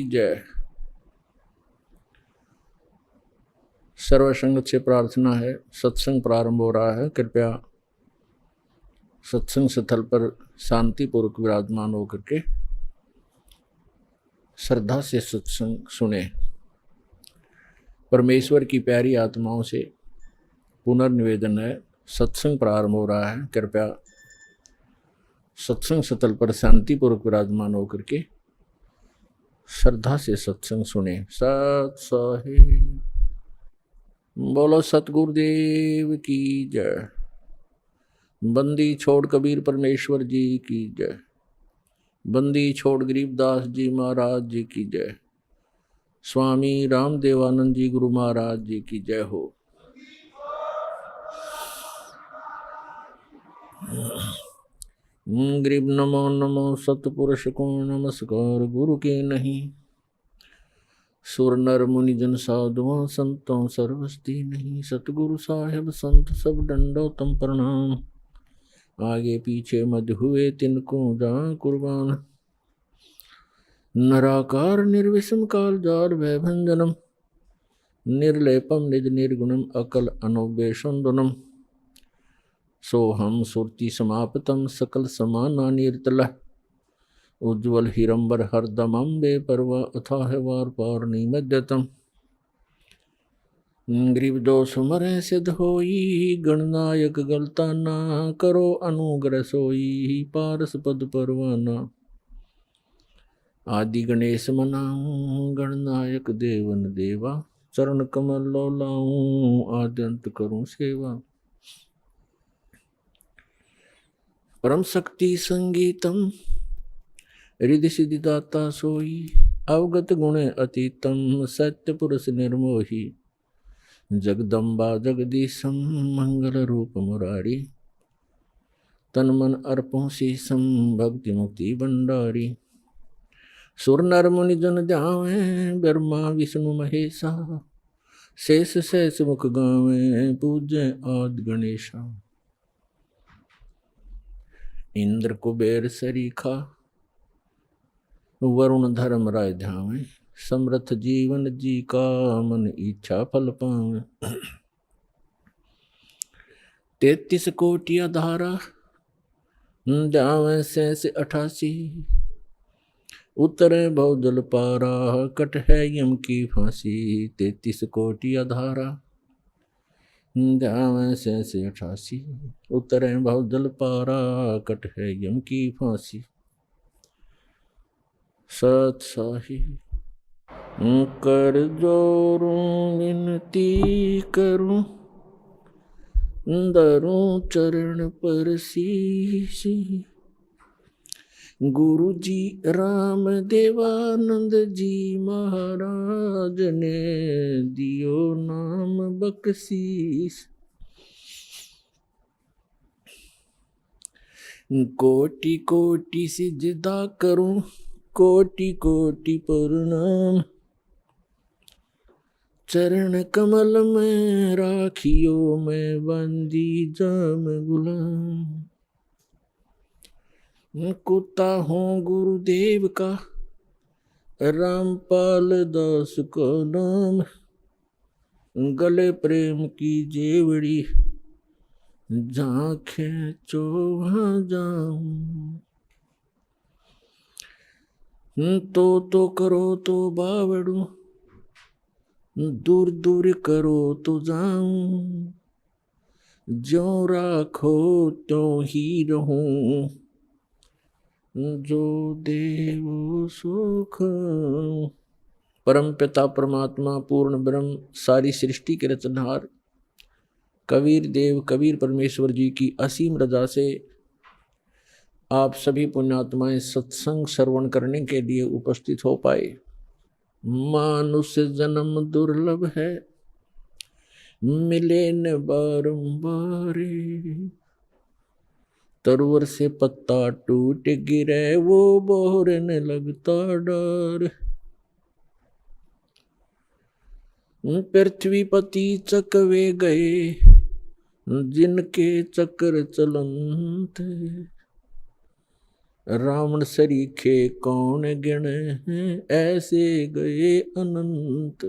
जय। सर्वसंगत से प्रार्थना है, सत्संग प्रारंभ हो रहा है। कृपया सत्संग स्थल पर शांतिपूर्वक विराजमान होकर के श्रद्धा से सत्संग सुने। परमेश्वर की प्यारी आत्माओं से पुनर्निवेदन है, सत्संग प्रारंभ हो रहा है। कृपया सत्संग स्थल पर शांतिपूर्वक विराजमान होकर के श्रद्धा से सत्संग सुने। सत साहिब बोलो सतगुरुदेव की जय। बंदी छोड़ कबीर परमेश्वर जी की जय। बंदी छोड़ गरीबदास जी महाराज जी की जय। स्वामी रामदेवानंद जी गुरु महाराज जी की जय हो। गरीब नमो नमो सतपुरुष को नमस्कार गुरु के नहीं। सुर नर मुनि जन साधुओं संतों सर्वस्ती नहीं। सतगुरु साहेब संत सब दंडोतम प्रणाम। आगे पीछे मध्य हुए तिनको जहाँ कुर्बान। नराकार निर्विषम काल जाल भयभंजनम। निर्लेपम निज निर्गुणम अकल अनुवेशंदनम। सोहम सुरति समाप्तम सकल समाना निर्तल। उज्ज्वल हिरंबर हरदमं बेपरवा अथाह वार पार निमद्यतम। ग्रीव दोष मरे सिद्ध होई। गणनायक गलता ना करो अनुग्रह सोई। पारस पद परवाना आदि गणेश मनाऊं। गणनायक देवन देवा चरण कमल लो लाऊं। आद्यंत करूं सेवा। परम शक्ति संगीतम रिधि सिद्धि दाता सोई। अवगत गुण अतीतम सत्य पुरुष निर्मोही। जगदम्बा जगदीशम मंगल रूप मुरारी। तन मन अर्पों शीसम भक्ति मुक्ति भंडारी। सुर नर मुनि जन ध्यावे ब्रह्मा विष्णु महेशा। शेष शेष मुख गावे पूज्य आदि गणेशा। इंद्र कुबेर सरीखा वरुण धर्म राय ध्यावे। समर्थ जीवन जी का मन इच्छा फल पावे। 33 कोटि आधारा ध्यावे शेष 88। उतरे भव जल पारा कट है यम की फांसी। 33 कोटि आधारा ध्यावे शेष 88। उतरे भव जल पारा कट है यम की फांसी। सत साहिब कर जोरूं विनती करूं। धरूं चरण पर शीश। गुरु जी राम देवानंद जी महाराज ने दियो नाम बख्शीश। कोटि कोटि सिजदा करूं। कोटि कोटि प्रणाम। चरण कमल में राखियो मैं बंदी जाम गुलाम। कुत्ता हूँ गुरुदेव का रामपाल दास को नाम। गले प्रेम की जेवड़ी जहाँ खेचो वहाँ जाऊं। तो करो तो बावड़ू दूर दूर करो तो जाऊं। जो राखो त्यों ही रहूं। जो देव सुख। परम पिता परमात्मा पूर्ण ब्रह्म सारी सृष्टि के रचनहार कबीर देव कबीर परमेश्वर जी की असीम रजा से आप सभी पुण्यात्माएं सत्संग श्रवण करने के लिए उपस्थित हो पाए। मानुष जन्म दुर्लभ है मिले न बारंबार। तरवर से पत्ता टूट गिरे वो बोहरने लगता डर। पृथ्वीपति चकवे गए जिनके चक्र चलंत। रावण सरीखे कौन गिण हैं, ऐसे गए अनंत।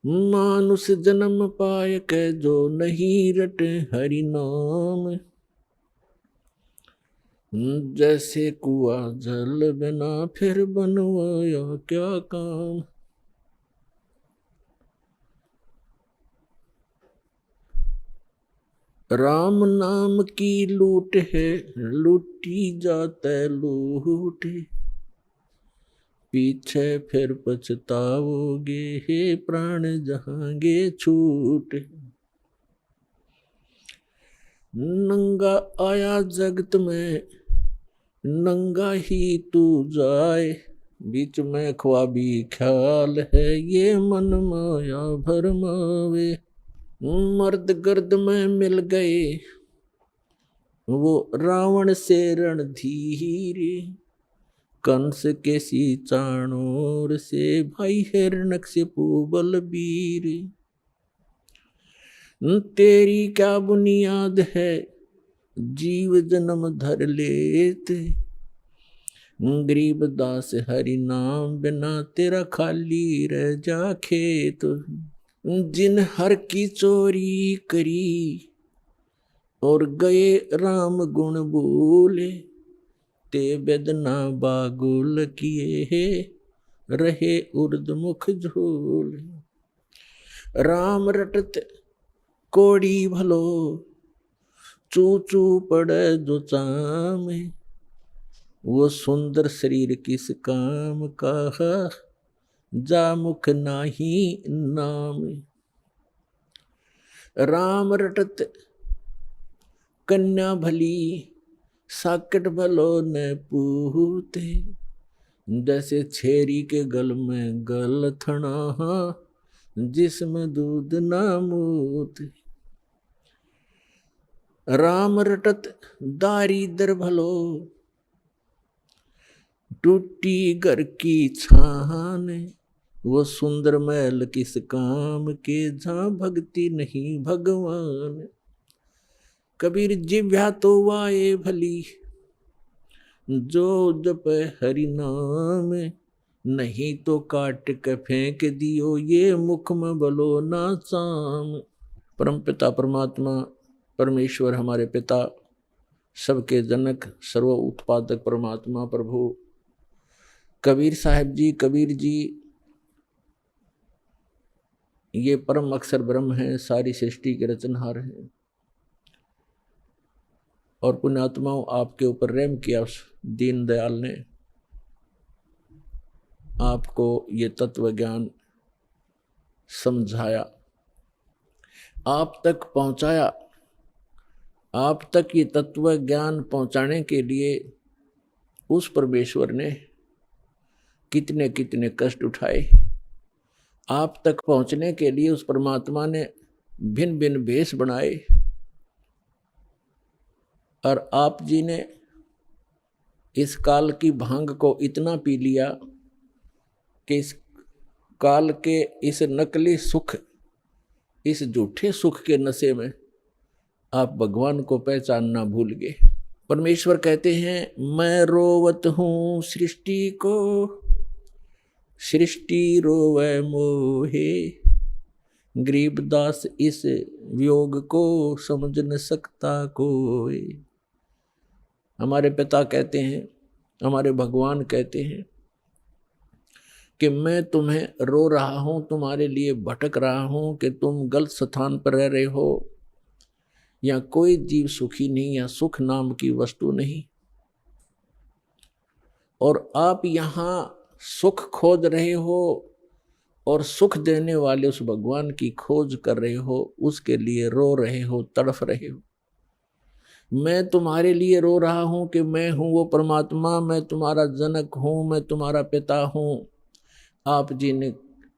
मानुष जन्म पाय के जो नहीं रटे हरि नाम, जैसे कुआ जल बिना फिर बनवाया क्या काम। राम नाम की लूट है, लूटी जाते लूट, पीछे फिर पछताओगे हे प्राण जहांगे छूट। नंगा आया जगत में, नंगा ही तू जाए, बीच में ख्वाबी ख्याल है ये मन माया भरमावे। मर्द गर्द में मिल गए वो रावण से रणधीर, कंस के सी चाणोर से भाई हिरण्यकशिपु बलबीर। तेरी क्या बुनियाद है जीव जन्म धर लेते, गरीब दास हरि नाम बिना तेरा खाली रह जा खेत। जिन हर की चोरी करी और गए राम गुण बोले, ते बेदना बागुल किए रहे उर्द मुख झोल। राम रटत कोड़ी भलो, चू चू पड़े जो चाम, वो सुंदर शरीर किस काम का, जा मुख नाही नाम। राम रटत कन्या भली, साकट भलो न पूते, जैसे छेरी के गल में गल थना, जिसमें दूध ना मूत। राम रटत दारिद्र भलो, टूटी घर की छान, वो सुंदर महल किस काम के, जहां भक्ति नहीं भगवान। कबीर जिव्या तो वाए भली, जो जप हरि नाम, नहीं तो काट के फेंक दियो ये मुख में बलो ना साम। परम पिता परमात्मा परमेश्वर हमारे पिता, सबके जनक, सर्व उत्पादक परमात्मा प्रभु कबीर साहब जी, कबीर जी ये परम अक्षर ब्रह्म हैं, सारी सृष्टि के रचनहार हैं। और पुण्यात्माओं, आपके ऊपर रहम किया उस दीन दयाल ने, आपको ये तत्व ज्ञान समझाया, आप तक पहुंचाया। आप तक ये तत्व ज्ञान पहुंचाने के लिए उस परमेश्वर ने कितने कितने कष्ट उठाए। आप तक पहुंचने के लिए उस परमात्मा ने भिन्न भिन्न भेष बनाए, और आप जी ने इस काल की भांग को इतना पी लिया कि इस काल के इस नकली सुख, इस झूठे सुख के नशे में आप भगवान को पहचानना भूल गए। परमेश्वर कहते हैं, मैं रोवत हूं सृष्टि को, सृष्टि रोवे मोहे, गरीबदास इस वियोग को समझ न सकता कोई। हमारे पिता कहते हैं, हमारे भगवान कहते हैं कि मैं तुम्हें रो रहा हूं, तुम्हारे लिए भटक रहा हूं कि तुम गलत स्थान पर रह रहे हो, या कोई जीव सुखी नहीं, या सुख नाम की वस्तु नहीं, और आप यहां सुख खोज रहे हो और सुख देने वाले उस भगवान की खोज कर रहे हो, उसके लिए रो रहे हो, तड़फ रहे हो। मैं तुम्हारे लिए रो रहा हूं कि मैं हूं वो परमात्मा, मैं तुम्हारा जनक हूं, मैं तुम्हारा पिता हूं। आप जी ने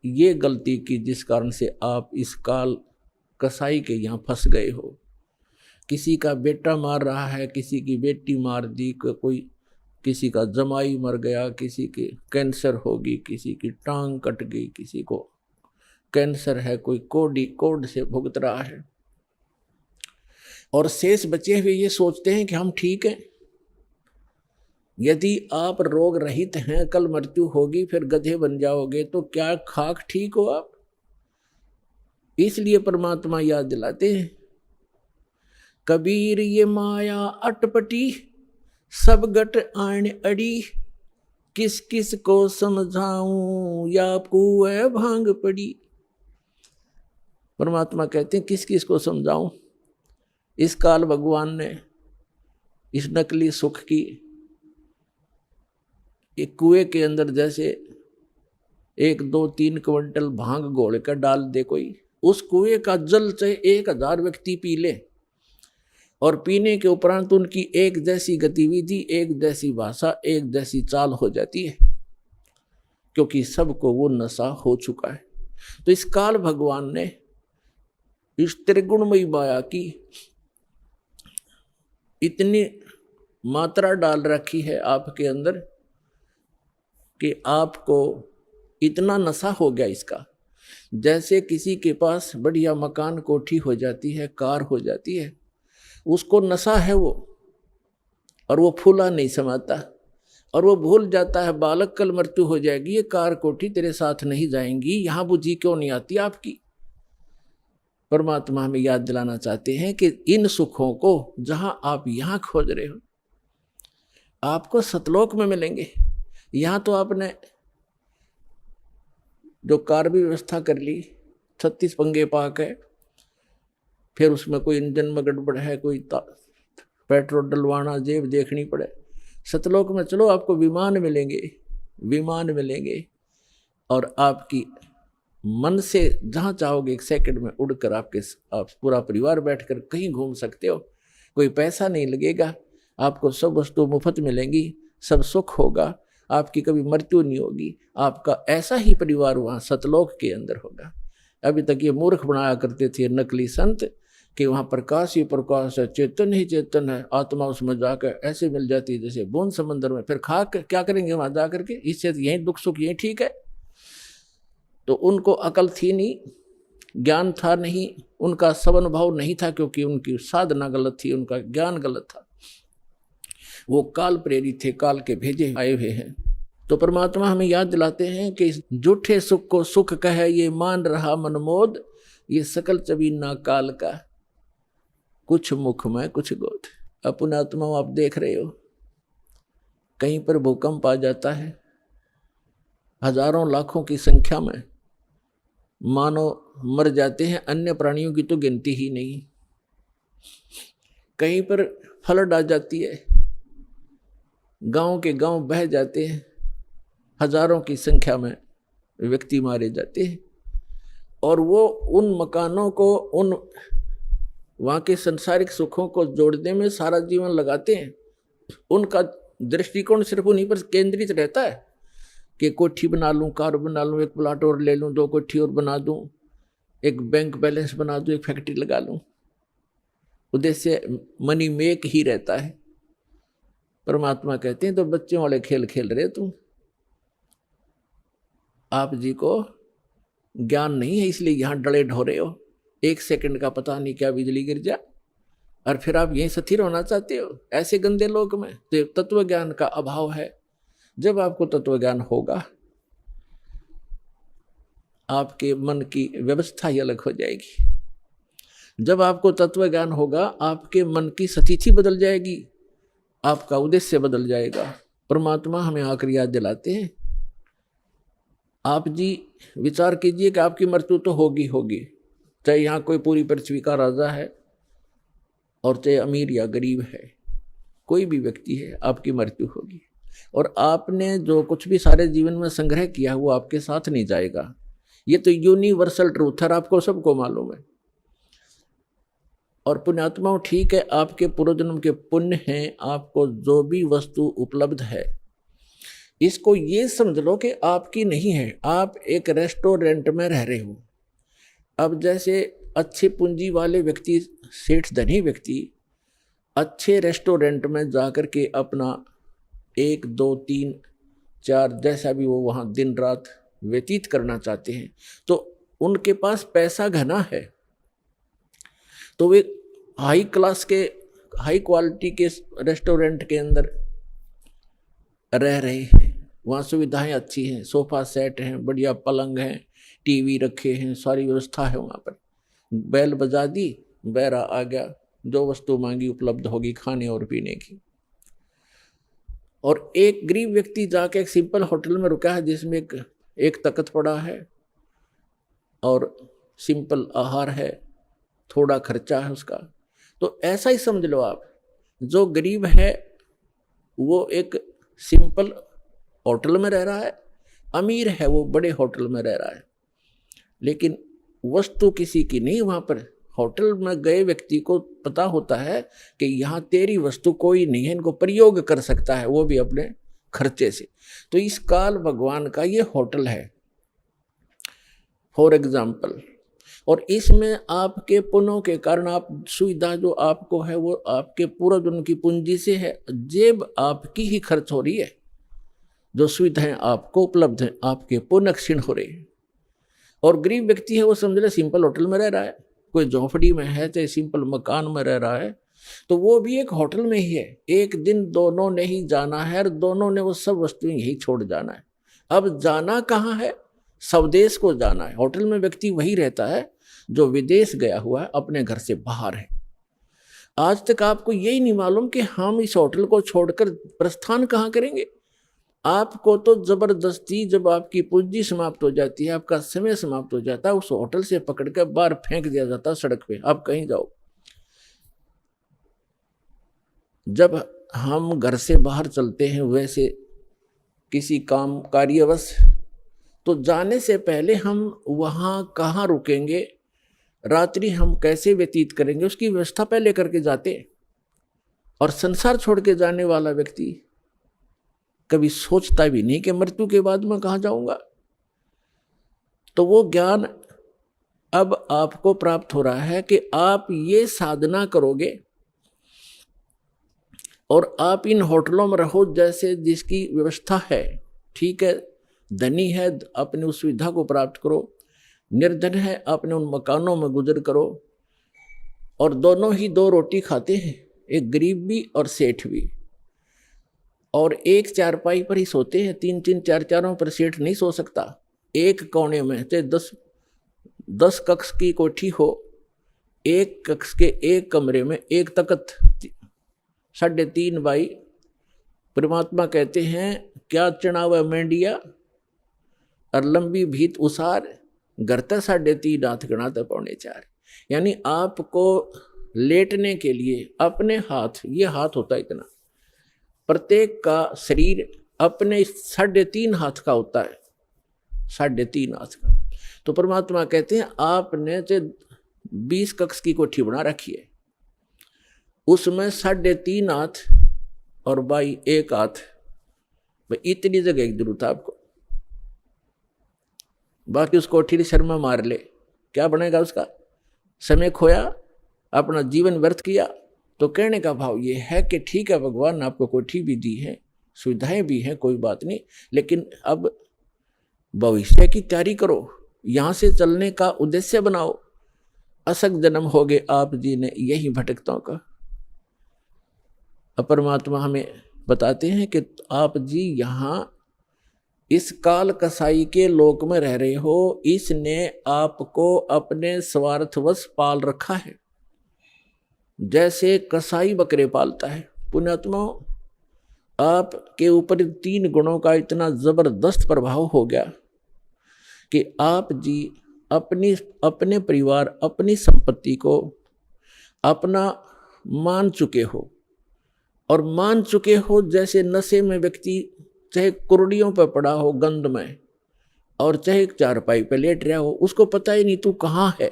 ये गलती की जिस कारण से आप इस काल कसाई के यहाँ फंस गए हो। किसी का बेटा मार रहा है, किसी की बेटी मार दी, कोई किसी का जमाई मर गया, किसी के कैंसर होगी, किसी की टांग कट गई, किसी को कैंसर है, कोई कोड से भुगत रहा है। और शेष बचे हुए ये सोचते हैं कि हम ठीक हैं। यदि आप रोग रहित हैं, कल मृत्यु होगी, फिर गधे बन जाओगे, तो क्या खाक ठीक हो आप? इसलिए परमात्मा याद दिलाते हैं, कबीर ये माया अटपटी, सब गट आण अड़ी, किस किस को समझाऊं या कुएं भांग पड़ी। परमात्मा कहते हैं किस किस को समझाऊं। इस काल भगवान ने इस नकली सुख की एक कुएं के अंदर जैसे 1, 2, 3 क्विंटल भांग घोल कर डाल दे कोई, उस कुएं का जल चाहे 1000 व्यक्ति पी ले, और पीने के उपरांत उनकी एक जैसी गतिविधि, एक जैसी भाषा, एक जैसी चाल हो जाती है, क्योंकि सबको वो नशा हो चुका है। तो इस काल भगवान ने इस त्रिगुणमयी माया की इतनी मात्रा डाल रखी है आपके अंदर कि आपको इतना नशा हो गया इसका। जैसे किसी के पास बढ़िया मकान, कोठी हो जाती है, कार हो जाती है, उसको नशा है वो, और वो फूला नहीं समाता, और वो भूल जाता है बालक कल मृत्यु हो जाएगी, ये कार कोठी तेरे साथ नहीं जाएंगी, यहां बुद्धि क्यों नहीं आती आपकी। परमात्मा हमें याद दिलाना चाहते हैं कि इन सुखों को जहां आप यहां खोज रहे हो, आपको सतलोक में मिलेंगे। यहां तो आपने जो कार भी व्यवस्था कर ली, 36 पंगे पाक है, फिर उसमें कोई इंजन में गड़बड़ है, कोई पेट्रोल डलवाना, जेब देखनी पड़े। सतलोक में चलो, आपको विमान मिलेंगे, विमान मिलेंगे, और आपकी मन से जहाँ चाहोगे 1 सेकंड में उड़कर आप पूरा परिवार बैठकर कहीं घूम सकते हो। कोई पैसा नहीं लगेगा, आपको सब वस्तु मुफ्त मिलेंगी, सब सुख होगा, आपकी कभी मृत्यु नहीं होगी। आपका ऐसा ही परिवार वहाँ सतलोक के अंदर होगा। अभी तक ये मूर्ख बनाया करते थे नकली संत कि वहाँ प्रकाश ही प्रकाश है, चेतन ही चेतन है, आत्मा उसमें जाकर ऐसे मिल जाती है जैसे बूंद समंदर में। फिर खा क्या करेंगे वहाँ जा करके, इससे यहीं दुख सुख यहीं ठीक है। तो उनको अकल थी नहीं, ज्ञान था नहीं, उनका सवन भाव नहीं था, क्योंकि उनकी साधना गलत थी, उनका ज्ञान गलत था। वो काल प्रेरित थे, काल के भेजे आए हुए हैं। तो परमात्मा हमें याद दिलाते हैं कि झूठे सुख को सुख कहे ये मान रहा मनमोद, ये सकल चबीना काल का, कुछ मुख में कुछ गोद। अपना आत्मा आप देख रहे हो, कहीं पर भूकंप आ जाता है, हजारों लाखों की संख्या में मानव मर जाते हैं, अन्य प्राणियों की तो गिनती ही नहीं। कहीं पर फ्लड आ जाती है, गांव के गांव बह जाते हैं, हजारों की संख्या में व्यक्ति मारे जाते हैं, और वो उन मकानों को, उन वहाँ के संसारिक सुखों को जोड़ने में सारा जीवन लगाते हैं। उनका दृष्टिकोण सिर्फ उन्हीं पर केंद्रित रहता है कि कोठी बना लूँ, कार बना लूँ, 1 प्लाट और ले लूँ, 2 कोठी और बना दूँ, एक बैंक बैलेंस बना दूँ, 1 फैक्ट्री लगा लूँ। उद्देश्य मनी मेक ही रहता है। परमात्मा कहते हैं तो बच्चों वाले खेल खेल रहे तुम, आप जी को ज्ञान नहीं है, इसलिए यहाँ डले ढोरे हो। 1 सेकंड का पता नहीं क्या बिजली गिर जा, और फिर आप यहीं स्थिर होना चाहते हो ऐसे गंदे लोक में। तो तत्व ज्ञान का अभाव है। जब आपको तत्व ज्ञान होगा, आपके मन की व्यवस्था ही अलग हो जाएगी। जब आपको तत्व ज्ञान होगा, आपके मन की स्थिति बदल जाएगी, आपका उद्देश्य बदल जाएगा। परमात्मा हमें आकर याद दिलाते हैं, आप जी विचार कीजिए कि आपकी मृत्यु तो होगी होगी, चाहे यहाँ कोई पूरी पृथ्वी का राजा है और चाहे अमीर या गरीब है, कोई भी व्यक्ति है, आपकी मृत्यु होगी। और आपने जो कुछ भी सारे जीवन में संग्रह किया वो आपके साथ नहीं जाएगा। ये तो यूनिवर्सल ट्रूथ है, आपको सबको मालूम है। और पुण्यात्माओं, ठीक है, आपके पूर्वजन्म के पुण्य हैं, आपको जो भी वस्तु उपलब्ध है, इसको ये समझ लो कि आपकी नहीं है। आप एक रेस्टोरेंट में रह रहे हो। अब जैसे अच्छे पूंजी वाले व्यक्ति, सेठ धनी व्यक्ति, अच्छे रेस्टोरेंट में जाकर के अपना 1, 2, 3, 4 जैसा भी वो वहाँ दिन रात व्यतीत करना चाहते हैं, तो उनके पास पैसा घना है, तो वे हाई क्लास के, हाई क्वालिटी के रेस्टोरेंट के अंदर रह रहे हैं, वहाँ सुविधाएं अच्छी हैं, सोफा सेट हैं, बढ़िया पलंग हैं, टीवी रखे हैं, सारी व्यवस्था है वहाँ पर। बैल बजा दी, बैरा आ गया, जो वस्तु मांगी उपलब्ध होगी खाने और पीने की। और एक गरीब व्यक्ति जाके एक सिंपल होटल में रुका है जिसमें एक तख्त पड़ा है और सिंपल आहार है, थोड़ा खर्चा है उसका। तो ऐसा ही समझ लो आप, जो गरीब है वो एक सिंपल होटल में रह रहा है, अमीर है वो बड़े होटल में रह रहा है, लेकिन वस्तु किसी की नहीं। वहाँ पर होटल में गए व्यक्ति को पता होता है कि यहाँ तेरी वस्तु कोई नहीं है, इनको प्रयोग कर सकता है, वो भी अपने खर्चे से। तो इस काल भगवान का ये होटल है फॉर एग्जाम्पल। और इसमें आपके पुण्यों के कारण आप सुविधा जो आपको है वो आपके पूर्वजन्म की पूंजी से है, जेब आपकी ही खर्च हो रही है, जो सुविधाएं आपको उपलब्ध हैं आपके पुण्य क्षीण हो रही है। और गरीब व्यक्ति है वो समझ ले सिंपल होटल में रह रहा है, कोई झोंपड़ी में है चाहे सिंपल मकान में रह रहा है, तो वो भी एक होटल में ही है। एक दिन दोनों ने ही जाना है और दोनों ने वो सब वस्तुएं यही छोड़ जाना है। अब जाना कहाँ है? स्वदेश को जाना है। होटल में व्यक्ति वही रहता है जो विदेश गया हुआ है, अपने घर से बाहर है। आज तक आपको यही नहीं मालूम कि हम इस होटल को छोड़कर प्रस्थान कहाँ करेंगे। आपको तो जबरदस्ती जब आपकी पूंजी समाप्त हो जाती है, आपका समय समाप्त हो जाता है, उस होटल से पकड़कर बाहर फेंक दिया जाता है सड़क पे, आप कहीं जाओ। जब हम घर से बाहर चलते हैं वैसे किसी काम कार्यवश, तो जाने से पहले हम वहाँ कहाँ रुकेंगे, रात्रि हम कैसे व्यतीत करेंगे, उसकी व्यवस्था पहले करके जाते। और संसार छोड़ के जाने वाला व्यक्ति कभी सोचता भी नहीं कि मृत्यु के बाद मैं कहाँ जाऊंगा। तो वो ज्ञान अब आपको प्राप्त हो रहा है कि आप ये साधना करोगे और आप इन होटलों में रहो जैसे जिसकी व्यवस्था है, ठीक है, धनी है अपने उस सुविधा को प्राप्त करो, निर्धन है अपने उन मकानों में गुजर करो। और दोनों ही दो रोटी खाते हैं, एक गरीब भी और सेठ भी, और एक चारपाई पर ही सोते हैं, तीन तीन चार चारों पर सेठ नहीं सो सकता। एक कोने में चाहे 10 कक्ष की कोठी हो, एक कक्ष के एक कमरे में एक तख्त 3.5 बाई। परमात्मा कहते हैं क्या चढ़ावा मेंढिया और लंबी भीत उसार, घर तक 3.5 हाथ गणा तक 4.25। यानी आपको लेटने के लिए अपने हाथ, ये हाथ होता है इतना, प्रत्येक का शरीर अपने 3.5 हाथ का होता है, 3.5 हाथ का। तो परमात्मा कहते हैं आपने 20 कक्ष की कोठी बना रखी है, उसमें 3.5 हाथ और बाई 1 हाथ, भाई इतनी जगह की जरूरत है आपको। बाकी उस कोठी शर्मा मार ले, क्या बनेगा उसका? समय खोया, अपना जीवन व्यर्थ किया। तो कहने का भाव ये है कि ठीक है, भगवान ने आपको कोठी भी दी है, सुविधाएं भी हैं, कोई बात नहीं, लेकिन अब भविष्य की तैयारी करो, यहाँ से चलने का उद्देश्य बनाओ। असक जन्म हो गए आप जी ने यही भटकताओं का। परमात्मा हमें बताते हैं कि आप जी यहाँ इस काल कसाई के लोक में रह रहे हो, इसने आपको अपने स्वार्थवश पाल रखा है, जैसे कसाई बकरे पालता है। पुण्यात्मा, आपके ऊपर 3 गुणों का इतना जबरदस्त प्रभाव हो गया कि आप जी अपने परिवार, अपनी संपत्ति को अपना मान चुके हो। और मान चुके हो जैसे नशे में व्यक्ति चाहे कुर्डियों पर पड़ा हो गंद में, और चाहे चारपाई पे लेट रहा हो, उसको पता ही नहीं तू कहाँ है।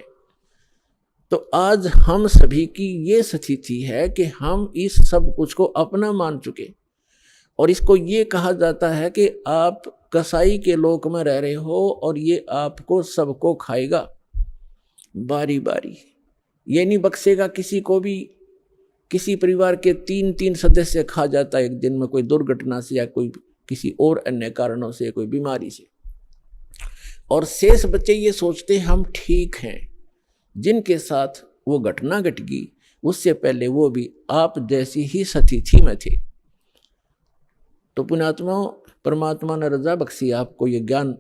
तो आज हम सभी की ये स्थिति है कि हम इस सब कुछ को अपना मान चुके, और इसको ये कहा जाता है कि आप कसाई के लोक में रह रहे हो और ये आपको सबको खाएगा बारी बारी, ये नहीं बख्शेगा किसी को भी। किसी परिवार के 3 सदस्य खा जाता है एक दिन में, कोई दुर्घटना से या कोई किसी और अन्य कारणों से, कोई बीमारी से। और शेष बच्चे ये सोचते हम ठीक हैं, जिनके साथ वो घटना घट गई उससे पहले वो भी आप जैसी ही सतिथि में थे। तो पुण्यात्माओं, परमात्मा ने रजा बख्शी आपको ये ज्ञान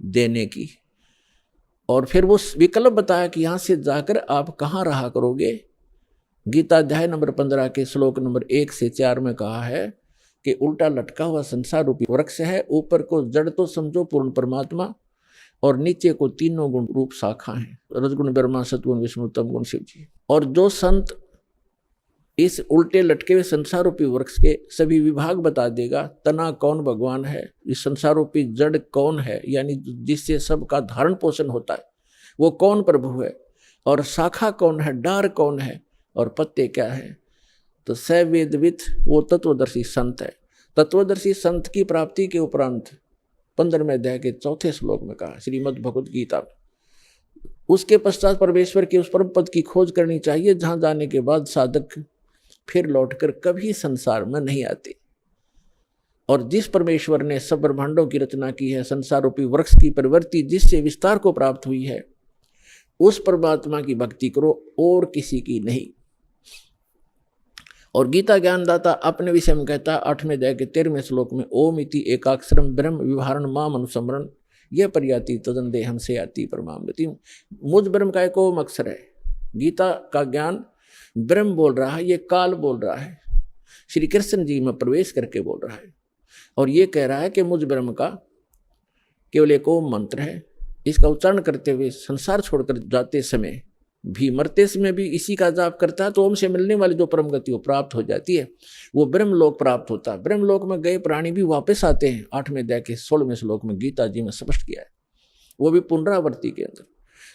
देने की, और फिर वो विकल्प बताया कि यहाँ से जाकर आप कहाँ रहा करोगे। गीता अध्याय नंबर 15 के श्लोक नंबर 1 से 4 में कहा है कि उल्टा लटका हुआ संसार रूपी वृक्ष है, ऊपर को जड़ तो समझो पूर्ण परमात्मा, और नीचे को तीनों गुण रूप शाखा है, रजगुण ब्रह्मा, सतगुण विष्णु, तम गुण शिव जी। और जो संत इस उल्टे लटके हुए संसार रूपी वृक्ष के सभी विभाग बता देगा, तना कौन भगवान है, इस संसार रूपी जड़ कौन है, यानी जिससे सबका धारण पोषण होता है वो कौन प्रभु है, और शाखा कौन है, डार कौन है, और पत्ते क्या है, तो स वेदविद वो तत्वदर्शी संत है। तत्वदर्शी संत की प्राप्ति के उपरांत 15वें अध्याय के 4थे श्लोक में कहा श्रीमद् भगवद गीता में, उसके पश्चात परमेश्वर के उस परम पद की खोज करनी चाहिए जहां जाने के बाद साधक फिर लौटकर कभी संसार में नहीं आते। और जिस परमेश्वर ने सब ब्रह्मांडों की रचना की है, संसार रूपी वृक्ष की प्रवृत्ति जिससे विस्तार को प्राप्त हुई है, उस परमात्मा की भक्ति करो और किसी की नहीं। और गीता ज्ञानदाता अपने विषय में कहता है 8वें अध्याय के 13वें श्लोक में, ओम इति एकाक्षरम ब्रह्म विवहारण माम अनुस्मरण यह पर्याति तदन देहम से आती परमामृति। मुझ ब्रह्म का एक ओम अक्षर है। गीता का ज्ञान ब्रह्म बोल रहा है, ये काल बोल रहा है, श्री कृष्ण जी में प्रवेश करके बोल रहा है, और ये कह रहा है कि मुझ ब्रह्म का केवल एक ओम मंत्र है। इसका उच्चारण करते हुए संसार छोड़कर जाते समय भी, मरते समय भी इसी का जाप करता है, तो ओम से मिलने वाली जो परम गति वो प्राप्त हो जाती है, वो ब्रह्मलोक प्राप्त होता है। ब्रह्मलोक में गए प्राणी भी वापस आते हैं। 8वें अध्याय के 16वें श्लोक में गीता जी में स्पष्ट किया है, वो भी पुनरावृत्ति के अंदर।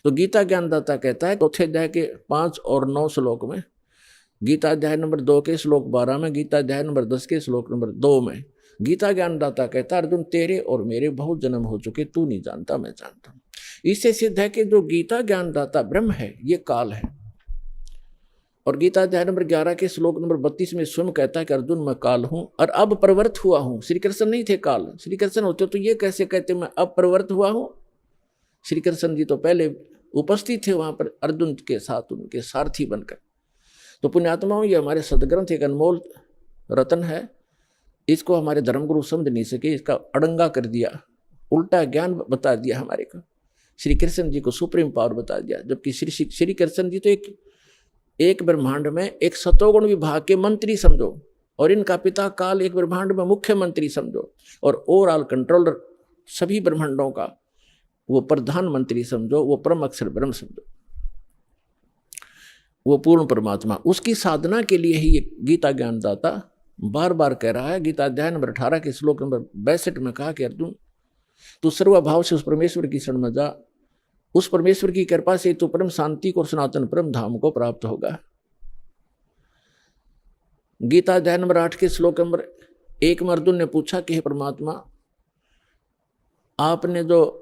तो गीता ज्ञानदाता कहता है 4थे अध्याय के 5 और 9 श्लोक में, गीता अध्याय नंबर 2 के श्लोक 12 में, गीता अध्याय नंबर 10 के श्लोक नंबर 2 में गीता ज्ञानदाता कहता है, अर्जुन तेरे और मेरे बहुत जन्म हो चुके, तू नहीं जानता मैं जानता हूं। इससे सिद्ध है कि जो गीता ज्ञानदाता ब्रह्म है ये काल है। और गीता अध्याय नंबर 11 के श्लोक नंबर 32 में स्वयं कहता है कि अर्जुन मैं काल हूं और अब प्रवृत्त हुआ हूं। श्री कृष्ण नहीं थे काल, श्री कृष्ण होते तो ये कैसे कहते मैं अब प्रवृत्त हुआ हूं। श्री कृष्ण जी तो पहले उपस्थित थे वहां पर अर्जुन के साथ, उनके सारथी बनकर। तो पुण्यात्माओं, ये हमारे सदग्रंथ एक अनमोल रतन है, इसको हमारे धर्मगुरु समझ नहीं सके, इसका अड़ंगा कर दिया, उल्टा ज्ञान बता दिया हमारे को। श्री कृष्ण जी को सुप्रीम पावर बता दिया, जबकि श्री कृष्ण जी तो एक ब्रह्मांड में एक सतोगुण विभाग के मंत्री समझो, और इनका पिता काल एक ब्रह्मांड में मुख्यमंत्री समझो, और ओवरऑल कंट्रोलर सभी ब्रह्मांडों का वो प्रधानमंत्री समझो, वो परम अक्षर ब्रह्म समझो, वो पूर्ण परमात्मा। उसकी साधना के लिए ही ये गीता ज्ञानदाता बार बार कह रहा है। गीता अध्याय नंबर 18 के श्लोक नंबर 62 में कहा कि अर्जुन तू सर्वभाव से उस परमेश्वर की शरण में जा, उस परमेश्वर की कृपा से तू परम शांति को और सनातन परम धाम को प्राप्त होगा। गीता अध्याय नंबर 8 के श्लोक नंबर 1 में अर्जुन ने पूछा कि हे परमात्मा, आपने जो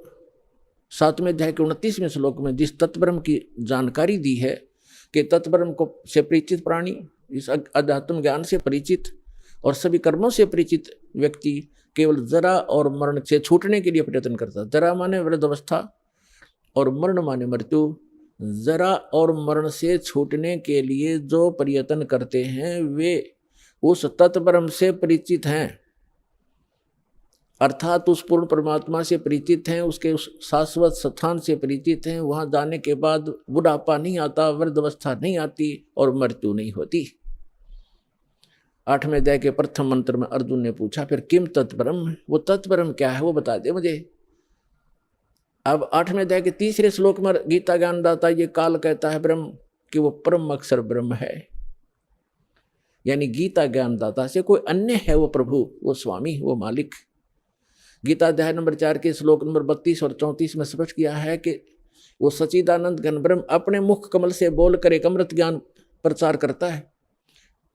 7वें अध्याय के 29वें श्लोक में जिस तत्ब्रह्म की जानकारी दी है कि तत्ब्रह्म को से परिचित प्राणी, इस अध्यात्म ज्ञान से परिचित और सभी कर्मों से परिचित व्यक्ति केवल जरा और मरण से छूटने के लिए प्रयत्न करता। जरा माने वृद्ध अवस्था और मरण माने मृत्यु। जरा और मरण से छूटने के लिए जो प्रयत्न करते हैं वे उस तत्ब्रह्म से परिचित हैं, अर्थात उस पूर्ण परमात्मा से परिचित हैं, उसके उस शाश्वत स्थान से परिचित हैं। वहां जाने के बाद बुढ़ापा नहीं आता, वृद्ध अवस्था नहीं आती और मृत्यु नहीं होती। 8वें अध्याय के प्रथम मंत्र में अर्जुन ने पूछा फिर किम तत्ब्रह्म, वो तत्ब्रह्म क्या है वो बता दे मुझे। अब 8वें अध्याय के 3रे श्लोक में गीता ज्ञानदाता ये काल कहता है ब्रह्म कि वो परम अक्षर ब्रह्म है, यानी गीता ज्ञानदाता से कोई अन्य है वो प्रभु, वो स्वामी, वो मालिक। गीता अध्याय नंबर 4 के श्लोक नंबर 32 और 34 में स्पष्ट किया है कि वो सच्चिदानंद घन ब्रह्म अपने मुख कमल से बोलकर एक अमृत ज्ञान प्रचार करता है।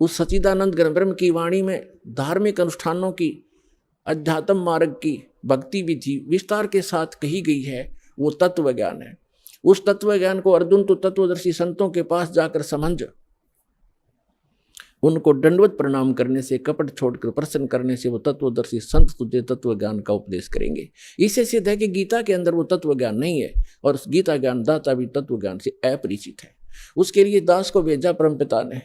उस सच्चिदानंद घन ब्रह्म की वाणी में धार्मिक अनुष्ठानों की, अध्यात्म मार्ग की, भक्ति विधि विस्तार के साथ कही गई है, वो तत्व ज्ञान है। उस तत्व ज्ञान को अर्जुन तो तत्वदर्शी संतों के पास जाकर समझ, उनको दंडवत प्रणाम करने से, कपट छोड़कर प्रसन्न करने से वो तत्वदर्शी संत तुझे तत्व ज्ञान का उपदेश करेंगे। इससे सिद्ध है कि गीता के अंदर वो तत्व ज्ञान नहीं है और गीता ज्ञान दाता भी तत्व ज्ञान से अपरिचित है। उसके लिए दास को भेजा परमपिता ने,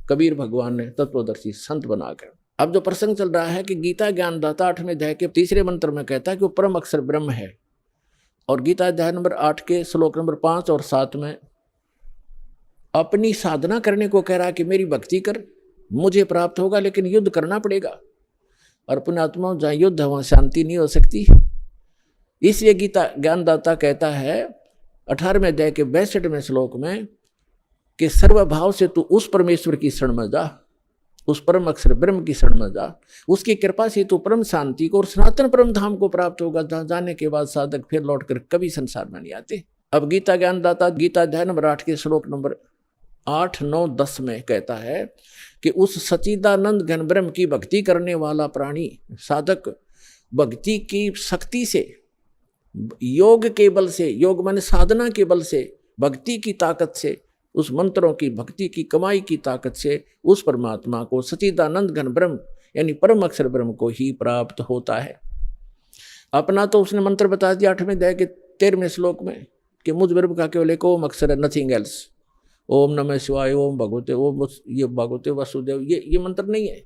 कबीर भगवान ने तत्वदर्शी संत बनाकर। अब जो प्रसंग चल रहा है कि गीता ज्ञानदाता 8वें अध्याय के 3रे मंत्र में कहता है कि वो परम अक्षर ब्रह्म है, और गीता अध्याय नंबर 8 के श्लोक नंबर 5 और 7 में अपनी साधना करने को कह रहा है कि मेरी भक्ति कर, मुझे प्राप्त होगा, लेकिन युद्ध करना पड़ेगा। और पुण्यात्मा जहाँ युद्ध है वहाँ शांति नहीं हो सकती। इसलिए गीता ज्ञानदाता कहता है 18वें अध्याय के 62वें श्लोक में कि सर्वभाव से तू उस परमेश्वर की शरण में जा, उस परम अक्षर ब्रह्म की शरण में जा, उसकी कृपा से तू परम शांति को और सनातन परम धाम को प्राप्त होगा, जहाँ जाने के बाद साधक फिर लौटकर कभी संसार में नहीं आते। अब गीता ज्ञानदाता गीता अध्याय नंबर 8 के श्लोक नंबर 8, 9, 10 में कहता है कि उस सच्चिदानंद घन ब्रह्म की भक्ति करने वाला प्राणी साधक भक्ति की शक्ति से, योग के बल से, योग माने साधना के बल से, भक्ति की ताकत से, उस मंत्रों की भक्ति की कमाई की ताकत से उस परमात्मा को सच्चिदानंद घन ब्रह्म यानी परम अक्षर ब्रह्म को ही प्राप्त होता है। अपना तो उसने मंत्र बता दिया 8वें अध्याय के 13वें श्लोक में कि मुझ ब्रह्म का केवल एक ओम अक्षर है, नथिंग एल्स। ओम नमः शिवाय, ओम भगवते, ओम ये भगवते वासुदेव, ये मंत्र नहीं है,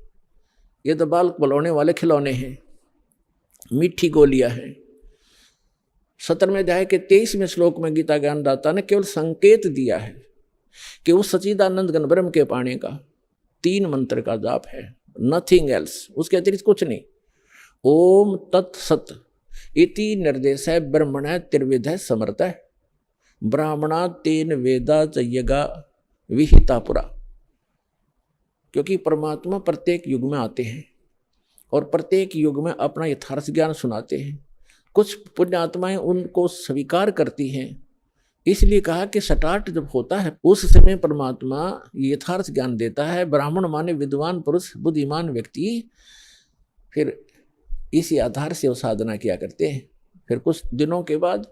ये तो बाल बलौने वाले खिलौने हैं, मीठी गोलियां हैं। 17वें अध्याय के 23वें श्लोक में गीता ज्ञानदाता ने केवल संकेत दिया है कि उस सच्चिदानंद घन ब्रह्म के पाने का 3 मंत्र का जाप है, नथिंग एल्स, उसके अतिरिक्त कुछ नहीं। ओम तत्सत इति निर्देश है ब्रह्मण त्रिविध समर्थ है, ब्राह्मणा तेन वेदा चयगा विहिता पुरा। क्योंकि परमात्मा प्रत्येक युग में आते हैं और प्रत्येक युग में अपना यथार्थ ज्ञान सुनाते हैं। कुछ पुण्यात्माएं उनको स्वीकार करती हैं, इसलिए कहा कि सटाट जब होता है उस समय परमात्मा यथार्थ ज्ञान देता है। ब्राह्मण माने विद्वान पुरुष, बुद्धिमान व्यक्ति, फिर इसी आधार से वो साधना किया करते हैं। फिर कुछ दिनों के बाद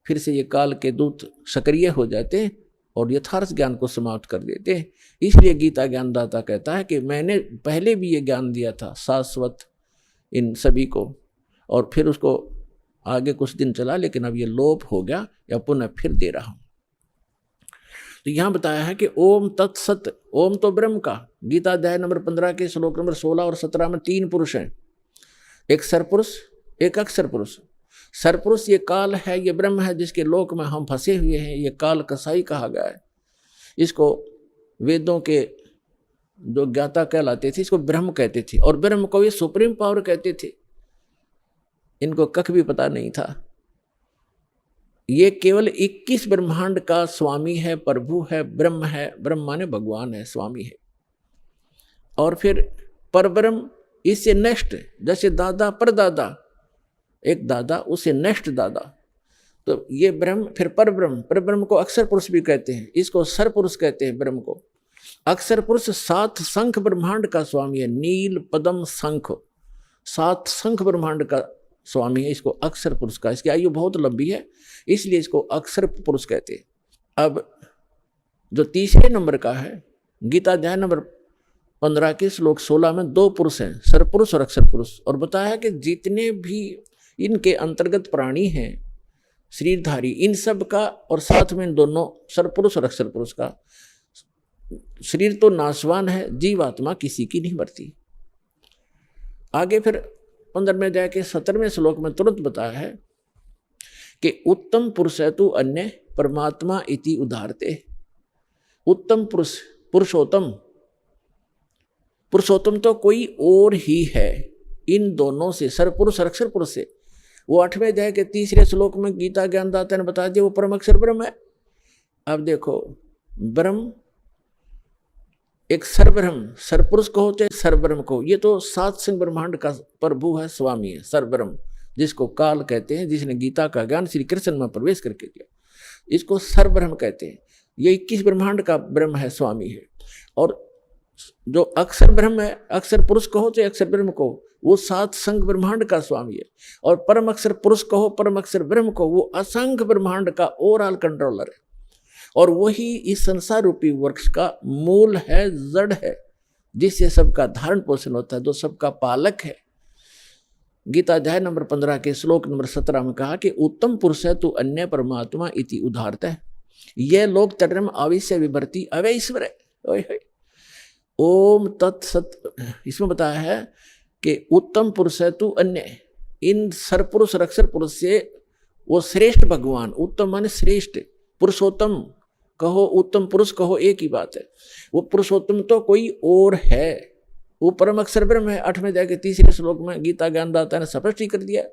फिर से ये काल के दूत सक्रिय हो जाते हैं और यथार्थ ज्ञान को समाप्त कर देते हैं। इसलिए गीता ज्ञानदाता कहता है कि मैंने पहले भी ये ज्ञान दिया था शाश्वत इन सभी को, और फिर उसको आगे कुछ दिन चला, लेकिन अब ये लोप हो गया या पुनः फिर दे रहा हूं। तो यहां बताया है कि ओम तत्सत, ओम तो ब्रह्म का। गीता अध्याय नंबर 15 के श्लोक नंबर 16 और 17 में 3 पुरुष हैं, एक सरपुरुष, एक अक्षर पुरुष। सरपुरुष ये काल है, ये ब्रह्म है जिसके लोक में हम फंसे हुए हैं, ये काल कसाई कहा गया है। इसको वेदों के जो ज्ञाता कहलाते थे इसको ब्रह्म कहते थे, और ब्रह्म को ये सुप्रीम पावर कहते थे। इनको कख भी पता नहीं था। ये केवल 21 ब्रह्मांड का स्वामी है, प्रभु है, ब्रह्म है। ब्रह्म माने भगवान है, स्वामी है। और फिर परब्रह्म इससे नेक्स्ट, जैसे दादा परदादा, एक दादा उससे नेक्स्ट दादा, तो ये ब्रह्म फिर परब्रह्म। परब्रह्म को अक्षर पुरुष भी कहते हैं, इसको सर पुरुष कहते हैं ब्रह्म को। अक्षर पुरुष 7 शंख ब्रह्मांड का स्वामी है, नील पद्म शंख, 7 शंख ब्रह्मांड का स्वामी है, इसको अक्षर पुरुष का। इसकी आयु बहुत लंबी है, इसलिए इसको अक्षर पुरुष कहते हैं। अब जो तीसरे नंबर का है, गीता अध्याय नंबर 15 के श्लोक 16 में 2 पुरुष हैं, सरपुरुष और अक्षर पुरुष। और बताया है कि जितने भी इनके अंतर्गत प्राणी हैं शरीरधारी, इन सब का, और साथ में इन दोनों सरपुरुष और अक्षर पुरुष का, शरीर तो नाशवान है, जीवात्मा किसी की नहीं मरती। आगे फिर 15वें अध्याय के 17वें श्लोक में तुरंत बताया है कि उत्तम पुरुष है तू अन्य परमात्मा इति उदाहरते। उत्तम पुरुष, पुरुषोत्तम, पुरुषोत्तम तो कोई और ही है इन दोनों से, सरपुरुष और अक्षर पुरुष से। वो 8वें अध्याय के 3रे श्लोक में गीता ज्ञानदाता ने बता दिया वो परम अक्षर ब्रह्म है। अब देखो, ब्रह्म एक सरब्रह्म, सरपुरुष कहो चाहे सरब्रह्म कहो, ये तो 7 सिंह ब्रह्मांड का प्रभु है, स्वामी है, सरब्रह्म, जिसको काल कहते हैं, जिसने गीता का ज्ञान श्री कृष्ण में प्रवेश करके दिया, इसको सरब्रह्म कहते हैं। ये 21 ब्रह्मांड का ब्रह्म है, स्वामी है। और जो अक्षर ब्रह्म है, अक्षर पुरुष कहो चाहे अक्षर ब्रह्म कहो, वो 7 संघ ब्रह्मांड का स्वामी है। और परम अक्षर पुरुष कहो, परम अक्षर ब्रह्म कहो, वो असंख्य ब्रह्मांड का ओवरऑल कंट्रोलर है। और वही इस संसार रूपी वृक्ष का मूल है, जड़ है, जिससे सबका धारण पोषण होता है, जो सबका पालक है। गीता अध्याय नंबर 15 के श्लोक नंबर 17 में कहा कि उत्तम पुरुष है तू अन्य परमात्मा इति उदाहरत है। ये लोग तटरम आविश्य विभर्ति अवे ईश्वर है। ओम तत्सत, इसमें बताया है कि उत्तम पुरुष है तू अन्य, इन सरपुरुष रक्षर पुरुष से वो श्रेष्ठ भगवान, उत्तम माने श्रेष्ठ, पुरुषोत्तम कहो उत्तम पुरुष कहो एक ही बात है। वो पुरुषोत्तम तो कोई और है, वो परम अक्षर ब्रह्म है। 8वें अध्याय के 3 श्लोक में गीता ज्ञानदाता ने स्पष्ट ही कर दिया।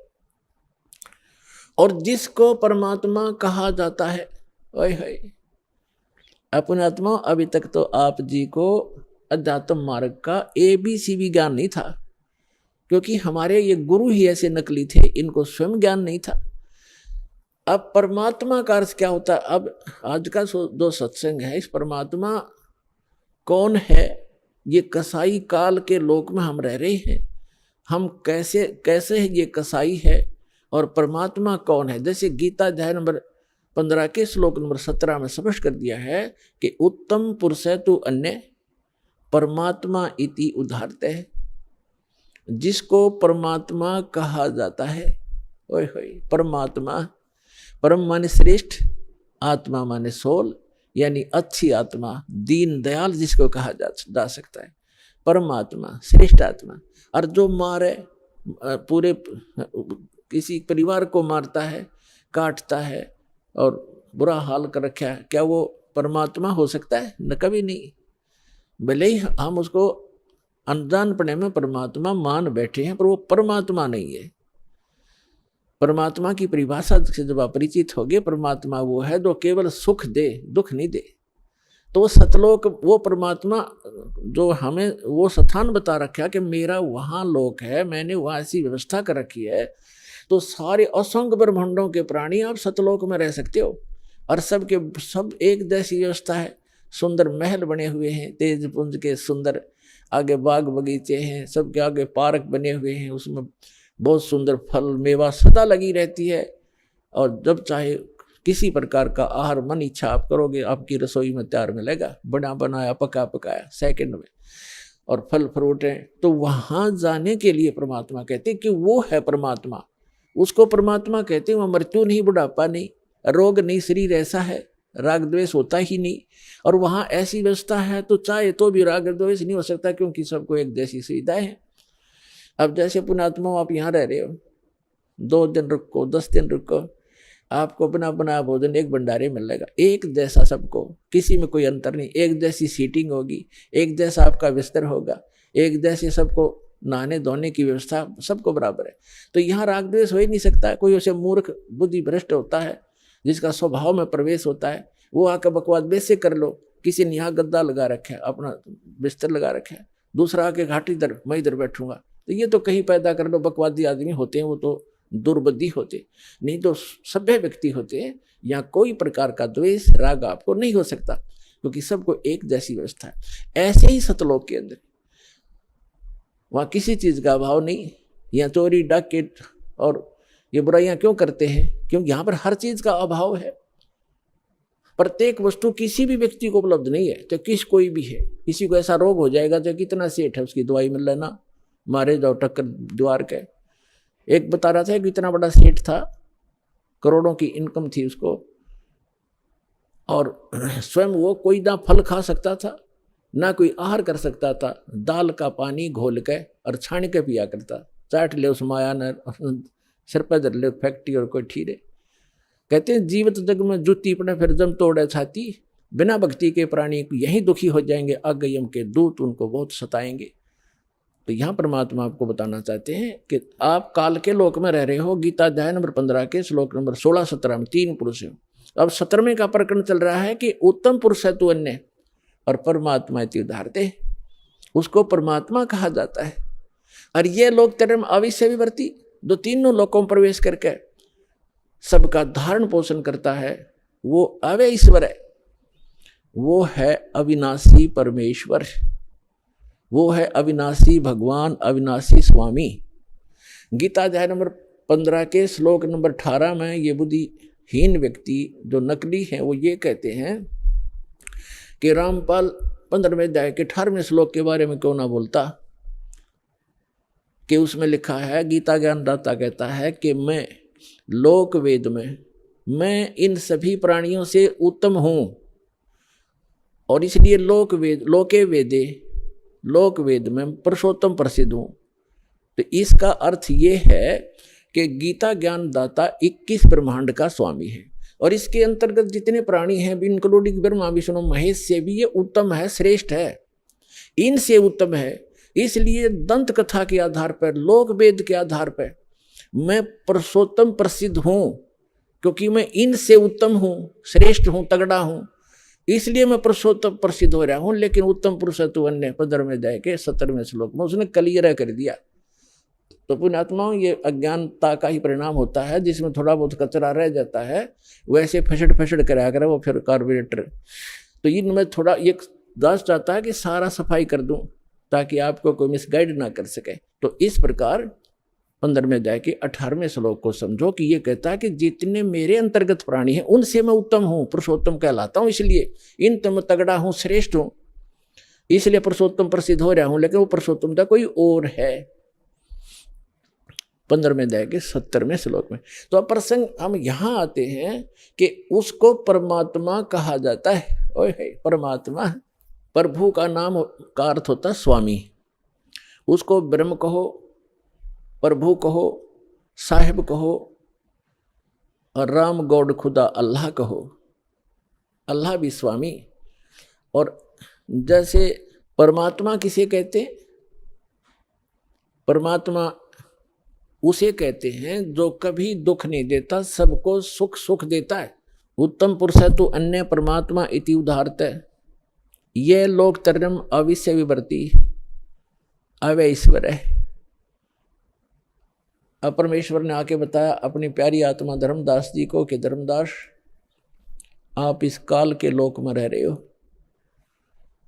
और जिसको परमात्मा कहा जाता है, ओए होए अपने आत्मा, अभी तक तो आप जी को अध्यात्म मार्ग का ABC भी ज्ञान नहीं था, क्योंकि हमारे ये गुरु ही ऐसे नकली थे, इनको स्वयं ज्ञान नहीं था। अब परमात्मा का अर्थ क्या होता है? अब आज का जो सत्संग है, इस परमात्मा कौन है? ये कसाई काल के लोक में हम रह रहे हैं, हम कैसे कैसे ये कसाई है और परमात्मा कौन है? जैसे गीता अध्याय नंबर 15 के श्लोक नंबर 17 में स्पष्ट कर दिया है कि उत्तम पुरुष है तू अन्य, परमात्मा इति उदाहरते है। जिसको परमात्मा कहा जाता है, ओए होए परमात्मा, परम माने श्रेष्ठ, आत्मा माने सोल, यानी अच्छी आत्मा, दीन दयाल जिसको कहा जा सकता है, परमात्मा श्रेष्ठ आत्मा। और जो मारे, पूरे किसी परिवार को मारता है, काटता है और बुरा हाल कर रखा है, क्या वो परमात्मा हो सकता है? न कभी नहीं। भले ही हम उसको अनजानपने में परमात्मा मान बैठे हैं, पर वो परमात्मा नहीं है। परमात्मा की परिभाषा से जब आप परिचित होगे, परमात्मा वो है जो केवल सुख दे, दुख नहीं दे। तो वो सतलोक, वो परमात्मा जो हमें वो स्थान बता रखा कि मेरा वहाँ लोक है, मैंने वहाँ ऐसी व्यवस्था कर रखी है, तो सारे असंख्य ब्रह्मांडों के प्राणी आप सतलोक में रह सकते हो। और सब एक जैसी व्यवस्था है, सुंदर महल बने हुए हैं, तेज पुंज के सुंदर, आगे बाग बगीचे हैं, सबके आगे पार्क बने हुए हैं, उसमें बहुत सुंदर फल मेवा सदा लगी रहती है। और जब चाहे किसी प्रकार का आहार मन इच्छा आप करोगे, आपकी रसोई में तैयार मिलेगा, बना बनाया पका पकाया सेकंड में, और फल फ्रूट हैं। तो वहाँ जाने के लिए परमात्मा कहते हैं कि वो है परमात्मा, उसको परमात्मा कहते हैं। वहाँ मृत्यु नहीं, बुढ़ापा नहीं, रोग नहीं, शरीर ऐसा है, राग द्वेष होता ही नहीं। और वहाँ ऐसी व्यवस्था है तो चाहे तो भी राग द्वेष नहीं हो सकता, क्योंकि सबको एक जैसी सुविधाएं हैं। अब जैसे पुणात्मा आप यहाँ रह रहे हो, 2 दिन रुको, 10 दिन रुको, आपको अपना अपना भोजन एक भंडारे मिलेगा, एक जैसा सबको, किसी में कोई अंतर नहीं, एक जैसी सीटिंग होगी, एक जैसा आपका बिस्तर होगा, एक जैसे सबको नहाने धोने की व्यवस्था सबको बराबर है। तो यहाँ राग द्वेष हो ही नहीं सकता। कोई उसे मूर्ख बुद्धि भ्रष्ट होता है, जिसका स्वभाव में प्रवेश होता है, वो आकर बकवास वैसे कर लो। किसी ने यहाँ गद्दा लगा रखा है, अपना बिस्तर लगा रखा है, दूसरा आके घाटी इधर, मैं इधर बैठूंगा, तो ये तो कहीं पैदा कर लो। बकवादी आदमी होते हैं, वो तो दुर्बुद्धि होते, नहीं तो सभ्य व्यक्ति होते हैं। यहाँ कोई प्रकार का द्वेष राग आपको नहीं हो सकता, क्योंकि सबको एक जैसी व्यवस्था है। ऐसे ही सतलोक के अंदर वहाँ किसी चीज का अभाव नहीं। यहाँ चोरी डाकैत और ये बुराइयां क्यों करते हैं? क्योंकि यहाँ पर हर चीज का अभाव है। प्रत्येक वस्तु किसी भी व्यक्ति को उपलब्ध नहीं है, तो कोई भी है। किसी को ऐसा रोग हो जाएगा जो कितना सेठ है, उसकी दवाई मिल लेना, मारे जाओ टक्कर द्वार के। एक बता रहा था कि इतना बड़ा सेठ था, करोड़ों की इनकम थी उसको, और स्वयं वो कोई ना फल खा सकता था, ना कोई आहार कर सकता था, दाल का पानी घोल के और छान के पिया करता। चाट ले उस माया ने, सिर पर धर ले फैक्ट्री और कोई ठीरे। कहते हैं जीवित जग में जूती पड़े फिर जम तोड़े छाती, बिना भक्ति के प्राणी यहीं दुखी हो जाएंगे, आगयम के दूत उनको बहुत सताएंगे। तो यहाँ परमात्मा आपको बताना चाहते हैं कि आप काल के लोक में रह रहे हो। गीता अध्याय नंबर 15 के श्लोक नंबर 16-17 में 3 पुरुष हैं। अब 17वें का प्रकरण चल रहा है कि उत्तम पुरुष है तू अन्य, और परमात्मा इति उदाहरते, उसको परमात्मा कहा जाता है। और ये लोग तरम अविश्य विवर्ती, जो तीनों लोकों में प्रवेश करके सबका धारण पोषण करता है, वो अव्यय ईश्वर है, वो है अविनाशी परमेश्वर, वो है अविनाशी भगवान, अविनाशी स्वामी। गीता अध्याय नंबर 15 के श्लोक नंबर 18 में ये बुद्धिहीन व्यक्ति जो नकली हैं, वो ये कहते हैं कि रामपाल 15वें अध्याय के 18वें श्लोक के बारे में क्यों ना बोलता, कि उसमें लिखा है, गीता ज्ञानदाता कहता है कि मैं लोक वेद में मैं इन सभी प्राणियों से उत्तम हूँ, और इसलिए लोक वेद में पुरुषोत्तम प्रसिद्ध हूँ। तो इसका अर्थ ये है कि गीता ज्ञान दाता 21 ब्रह्मांड का स्वामी है, और इसके अंतर्गत जितने प्राणी हैं इंक्लूडिंग ब्रह्मा विष्णु महेश से भी ये उत्तम है, श्रेष्ठ है, इनसे उत्तम है। इसलिए दंत कथा के आधार पर, लोक वेद के आधार पर मैं पुरुषोत्तम प्रसिद्ध हूँ, क्योंकि मैं इनसे उत्तम हूँ, श्रेष्ठ हूँ, तगड़ा हूँ, इसलिए मैं पुरुषोत्तम प्रसिद्ध हो रहा हूँ। लेकिन उत्तम पुरुष तो अन्य 15वें अध्याय के 17वें श्लोक में उसने क्लियर कर दिया। तो पुण्यात्माओं, ये अज्ञानता का ही परिणाम होता है, जिसमें थोड़ा बहुत कचरा रह जाता है, वैसे फसड़ कराया करे वो फिर कार्बोरेटर। तो इनमें थोड़ा ये दास चाहता है कि सारा सफाई कर दूं ताकि आपको कोई मिसगाइड ना कर सके। तो इस प्रकार 15वें अध्याय के 18वें श्लोक को समझो कि ये कहता है कि जितने मेरे अंतर्गत प्राणी हैं उनसे मैं उत्तम हूँ, पुरुषोत्तम कहलाता हूँ, इसलिए इन तम तगड़ा हूँ, श्रेष्ठ हूँ, इसलिए पुरुषोत्तम प्रसिद्ध हो रहा हूँ। लेकिन वो पुरुषोत्तमता कोई और है। 15वें अध्याय के 70वें श्लोक में। तो अब प्रसंग हम यहाँ आते हैं कि उसको परमात्मा कहा जाता है। ओए परमात्मा, प्रभु का नाम का अर्थ होता है स्वामी। उसको ब्रह्म कहो, प्रभु कहो, साहिब कहो, और राम गॉड खुदा अल्लाह कहो। अल्लाह भी स्वामी। और जैसे परमात्मा किसे कहते? परमात्मा उसे कहते हैं जो कभी दुख नहीं देता, सबको सुख सुख देता है। उत्तम पुरुष है तो अन्य परमात्मा इति उदाहरत है। यह लोक तरम अविश्य विवर्ती अवय ईश्वर है। अब परमेश्वर ने आके बताया अपनी प्यारी आत्मा धर्मदास जी को कि धर्मदास, आप इस काल के लोक में रह रहे हो।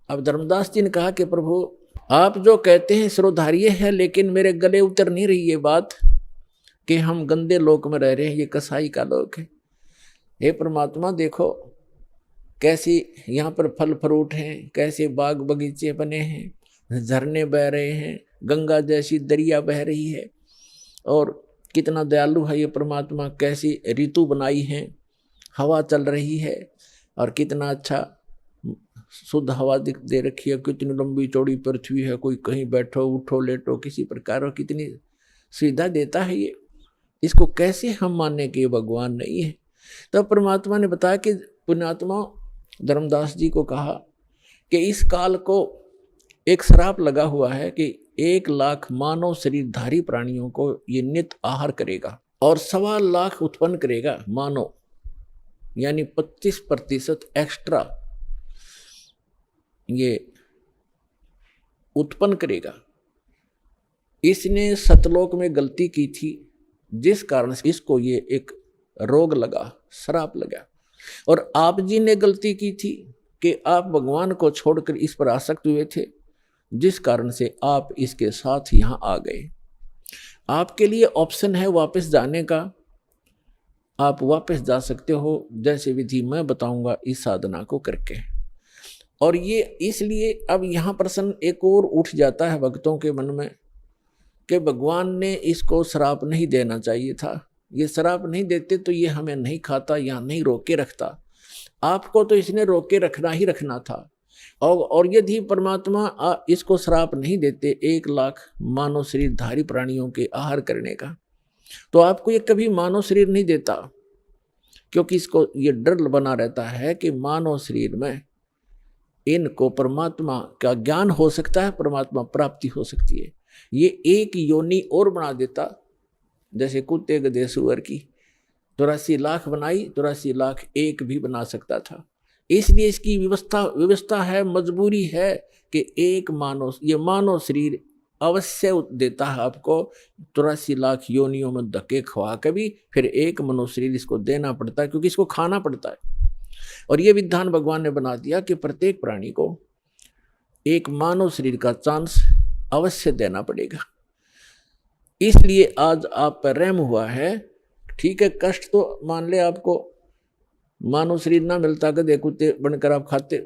अब धर्मदास जी ने कहा कि प्रभु, आप जो कहते हैं सिरोधार्य है, लेकिन मेरे गले उतर नहीं रही ये बात कि हम गंदे लोक में रह रहे हैं, ये कसाई का लोक है। हे परमात्मा, देखो कैसी यहाँ पर फल फ्रूट हैं, कैसे बाग बगीचे बने हैं, झरने बह रहे हैं, गंगा जैसी दरिया बह रही है, और कितना दयालु है ये परमात्मा, कैसी ऋतु बनाई है, हवा चल रही है, और कितना अच्छा शुद्ध हवा दे रखी है, कितनी लंबी चौड़ी पृथ्वी है, कोई कहीं बैठो उठो लेटो किसी प्रकार, और कितनी सुविधा देता है ये। इसको कैसे हम माने कि ये भगवान नहीं है? तब परमात्मा ने बताया कि पुण्यात्मा धर्मदास जी को कहा कि इस काल को एक श्राप लगा हुआ है कि 1 लाख मानव शरीरधारी प्राणियों को ये नित्य आहार करेगा, और 1.25 लाख उत्पन्न करेगा मानव, यानी 25% एक्स्ट्रा ये उत्पन्न करेगा। इसने सतलोक में गलती की थी, जिस कारण से इसको ये एक रोग लगा, श्राप लगा। और आप जी ने गलती की थी कि आप भगवान को छोड़कर इस पर आसक्त हुए थे, जिस कारण से आप इसके साथ यहाँ आ गए। आपके लिए ऑप्शन है वापस जाने का, आप वापस जा सकते हो, जैसे विधि मैं बताऊंगा इस साधना को करके। और ये इसलिए अब यहाँ प्रश्न एक और उठ जाता है भक्तों के मन में कि भगवान ने इसको श्राप नहीं देना चाहिए था, ये श्राप नहीं देते तो ये हमें नहीं खाता या नहीं रोक के रखता। आपको तो इसने रोक के रखना ही रखना था। और यदि परमात्मा इसको श्राप नहीं देते 1 लाख मानव शरीरधारी प्राणियों के आहार करने का, तो आपको ये कभी मानव शरीर नहीं देता, क्योंकि इसको ये डर बना रहता है कि मानव शरीर में इनको परमात्मा का ज्ञान हो सकता है, परमात्मा प्राप्ति हो सकती है। ये एक योनि और बना देता, जैसे कुत्ते गधे सुअर की 84 लाख बनाई, 84 लाख एक भी बना सकता था। इसलिए इसकी व्यवस्था है, मजबूरी है कि एक मानव शरीर अवश्य देता है आपको। 84 लाख योनियों में धक्के खवा के भी फिर एक मनुष्य शरीर इसको देना पड़ता है, क्योंकि इसको खाना पड़ता है। और ये विधान भगवान ने बना दिया कि प्रत्येक प्राणी को एक मानव शरीर का चांस अवश्य देना पड़ेगा। इसलिए आज आप पर रहम हुआ है। ठीक है, कष्ट तो मान ले आपको मानव शरीर ना मिलता, गधे कुत्ते बनकर आप खाते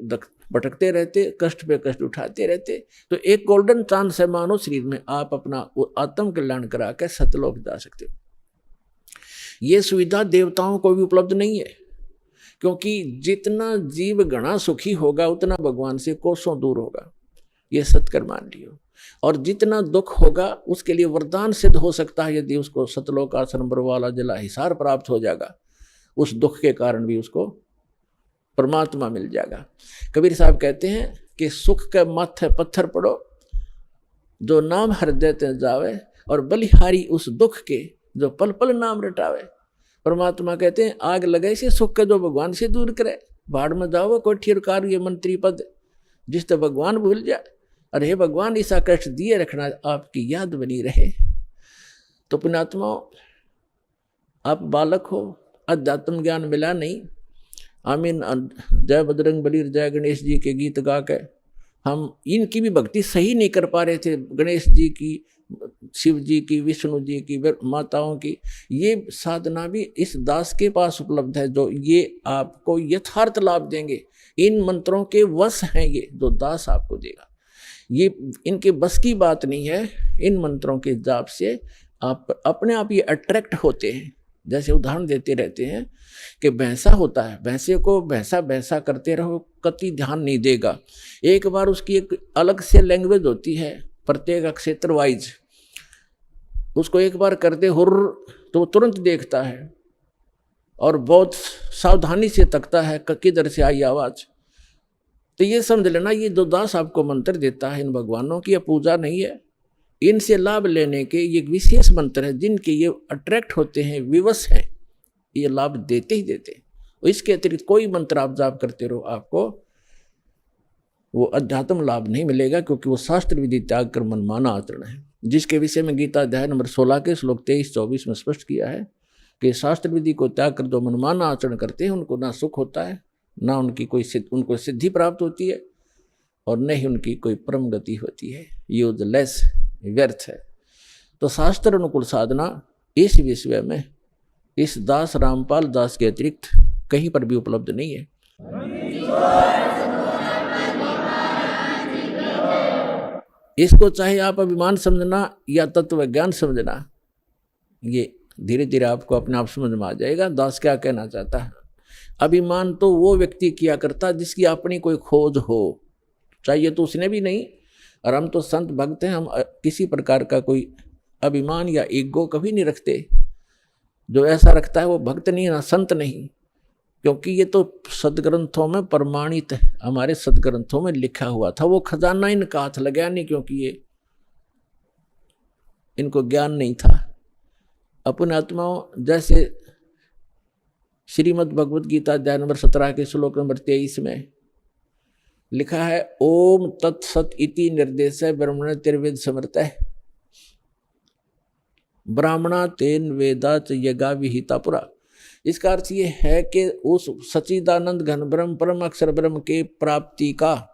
भटकते रहते, कष्ट पे कष्ट उठाते रहते। तो एक गोल्डन चांस है मानव शरीर में, आप अपना आत्म कल्याण करा के सतलोक जा सकते हो। ये सुविधा देवताओं को भी उपलब्ध नहीं है, क्योंकि जितना जीव घना सुखी होगा उतना भगवान से कोसों दूर होगा, ये सत्कर मान लियो। और जितना दुख होगा उसके लिए वरदान सिद्ध हो सकता है, यदि उसको सतलोक आश्रम वाला जला हिसार प्राप्त हो जाएगा, उस दुख के कारण भी उसको परमात्मा मिल जाएगा। कबीर साहब कहते हैं कि सुख के माथे पत्थर पड़ो, जो नाम हृदय ते जावे, और बलिहारी उस दुख के जो पल पल नाम रटावे। परमात्मा कहते हैं आग लगे से सुख के जो भगवान से दूर करे, भाड़ में जाओ कोठी और कार्य मंत्री पद, जिस तो भगवान भूल जाए। अरे हे भगवान, ऐसा कष्ट दिए रखना, आपकी याद बनी रहे। तो पुण्यात्मा, आप बालक हो, अध्यात्म ज्ञान मिला नहीं। आमीन जय बजरंग बली जय गणेश जी के गीत गा के हम इनकी भी भक्ति सही नहीं कर पा रहे थे, गणेश जी की, शिव जी की, विष्णु जी की, माताओं की। ये साधना भी इस दास के पास उपलब्ध है, जो ये आपको यथार्थ लाभ देंगे। इन मंत्रों के वश हैं ये, जो दास आपको देगा। ये इनके बस की बात नहीं है। इन मंत्रों के जाप से आप अपने आप ये अट्रैक्ट होते हैं। जैसे उदाहरण देते रहते हैं कि भैंसा होता है, भैंसे को भैंसा भैंसा करते रहो, कति ध्यान नहीं देगा। एक बार उसकी एक अलग से लैंग्वेज होती है, प्रत्येक क्षेत्र वाइज। उसको एक बार कर दे हुर्र, तो वो तुरंत देखता है और बहुत सावधानी से तकता है किधर से आई आवाज। तो ये समझ लेना, ये जो दास आपको मंत्र देता है इन भगवानों की, यह पूजा नहीं है। इनसे लाभ लेने के ये विशेष मंत्र है, जिनके ये अट्रैक्ट होते हैं, विवश हैं, ये लाभ देते ही देते हैं। इसके अतिरिक्त कोई मंत्र आप जाप करते रहो, आपको वो अध्यात्म लाभ नहीं मिलेगा, क्योंकि वो शास्त्र विधि त्याग कर मनमाना आचरण है, जिसके विषय में गीता अध्याय नंबर 16 के श्लोक 23-24 में स्पष्ट किया है कि शास्त्र विधि को त्याग कर जो मनमाना आचरण करते हैं उनको ना सुख होता है, ना उनको सिद्धि प्राप्त होती है, और न ही उनकी कोई परम गति होती है। यूजलेस, व्यर्थ है। तो शास्त्र अनुकूल साधना इस विषय में इस दास रामपाल दास के अतिरिक्त कहीं पर भी उपलब्ध नहीं है। इसको चाहे आप अभिमान समझना या तत्व ज्ञान समझना, ये धीरे धीरे आपको अपने आप समझ में आ जाएगा दास क्या कहना चाहता है। अभिमान तो वो व्यक्ति किया करता जिसकी अपनी कोई खोज हो, चाहिए तो उसने भी नहीं। और हम तो संत भक्त हैं, हम किसी प्रकार का कोई अभिमान या ईगो कभी नहीं रखते। जो ऐसा रखता है वो भक्त नहीं, ना संत नहीं, क्योंकि ये तो सदग्रंथों में प्रमाणित है, हमारे सदग्रंथों में लिखा हुआ था। वो खजाना इनका हाथ लगा नहीं, क्योंकि ये इनको ज्ञान नहीं था। अपने आत्माओं, जैसे श्रीमद् भगवद गीता अध्याय नंबर 17 के श्लोक नंबर 23 में लिखा है, ओम तत्सत इति निर्देश ब्रह्मण तिर्वेद समर्थ ब्राह्मणा तेन वेदाच यज्ञा विहिता पुरा। इसका अर्थ ये है कि उस सच्चिदानंद घन ब्रह्म परम अक्षर ब्रह्म के प्राप्ति का,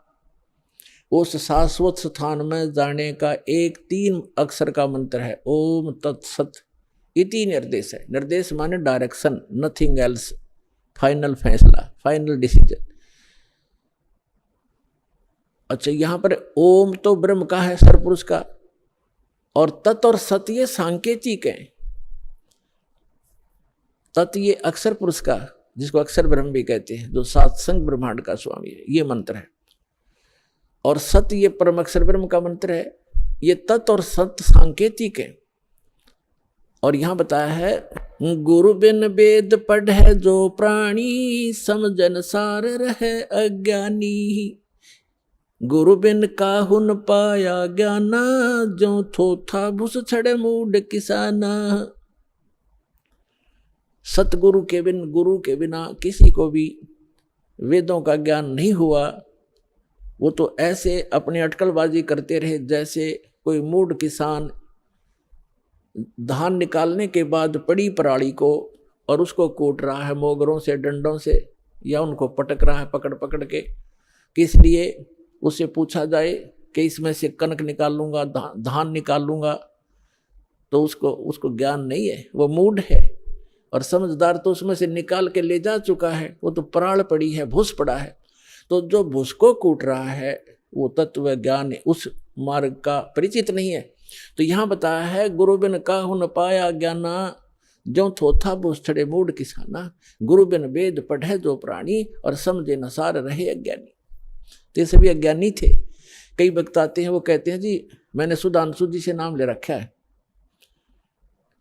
उस शाश्वत स्थान में जाने का एक 3 अक्षर का मंत्र है, ओम तत्सत इति निर्देश है। निर्देश माने डायरेक्शन, नथिंग एल्स, फाइनल फैसला, फाइनल डिसीजन। अच्छा, यहां पर ओम तो ब्रह्म का है, सरपुरुष का, और तत् और सत ये सांकेतिक है। तत् ये अक्षर पुरुष का, जिसको अक्षर ब्रह्म भी कहते हैं, जो सात्संग ब्रह्मांड का स्वामी है, ये मंत्र है। और सत ये परम अक्षर ब्रह्म का मंत्र है। ये तत् और सत सांकेतिक है। और यहां बताया है, गुरु बिन वेद पढ़े जो प्राणी, समझन सार रहे अज्ञानी। गुरु बिन काहुन पाया ज्ञाना, जो थोथा भूस छड़े मूड किसाना। सतगुरु के बिन, गुरु के बिना किसी को भी वेदों का ज्ञान नहीं हुआ। वो तो ऐसे अपनी अटकलबाजी करते रहे, जैसे कोई मूड किसान धान निकालने के बाद पड़ी पराली को और उसको कूट रहा है मोगरों से, डंडों से, या उनको पटक रहा है पकड़ पकड़ के। किस लिए? उससे पूछा जाए कि इसमें से कनक निकाल लूंगा, धान निकाल लूंगा, तो उसको ज्ञान नहीं है, वो मूड है। और समझदार तो उसमें से निकाल के ले जा चुका है, वो तो पराल पड़ी है, भूस पड़ा है। तो जो भूस को कूट रहा है वो तत्व ज्ञान उस मार्ग का परिचित नहीं है। तो यहाँ बताया है, गुरु बिन काहु न पाया ज्ञाना, जो थोथा बुछड़े मूड किसाना, गुरु बिन वेद पढ़े जो प्राणी, और समझे न सार रहे अज्ञानी। तो ये सभी अज्ञानी थे। कई वक्त आते हैं, वो कहते हैं जी मैंने सुधांशु जी से नाम ले रखा है,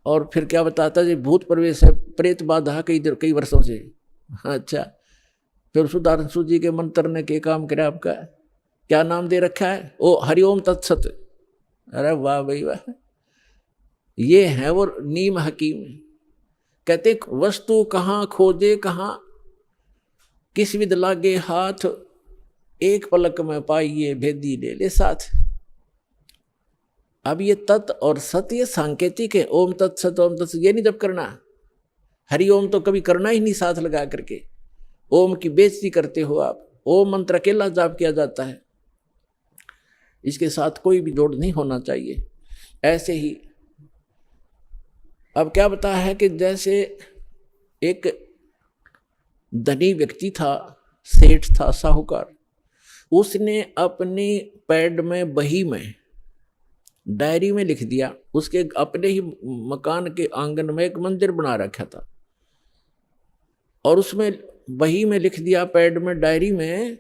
और फिर क्या बताता जी भूत प्रवेश है, प्रेत बाधा कई वर्षों से। अच्छा, फिर सुधांशु जी के मंत्र ने क्या काम करे आपका, क्या नाम दे रखा है, ओ हरिओम तत्सत। अरे वाह भाई वाह, ये है वो नीम हकीम। कहते वस्तु कहाँ खोजे कहाँ, किस विद लागे हाथ, एक पलक में पाइए भेदी ले ले साथ। अब ये तत् और सत ये सांकेतिक है, ओम तत्सत ओम तत्सत ये नहीं जब करना, हरिओम तो कभी करना ही नहीं साथ लगा करके। ओम की बेइज्जती करते हो आप, ओम मंत्र अकेला जाप किया जाता है, इसके साथ कोई भी जोड़ नहीं होना चाहिए। ऐसे ही अब क्या बता है कि जैसे एक धनी व्यक्ति था, सेठ था, साहूकार, उसने अपनी पैड में बही में डायरी में लिख दिया, उसके अपने ही मकान के आंगन में एक मंदिर बना रखा था, और उसमें बही में लिख दिया पैड में डायरी में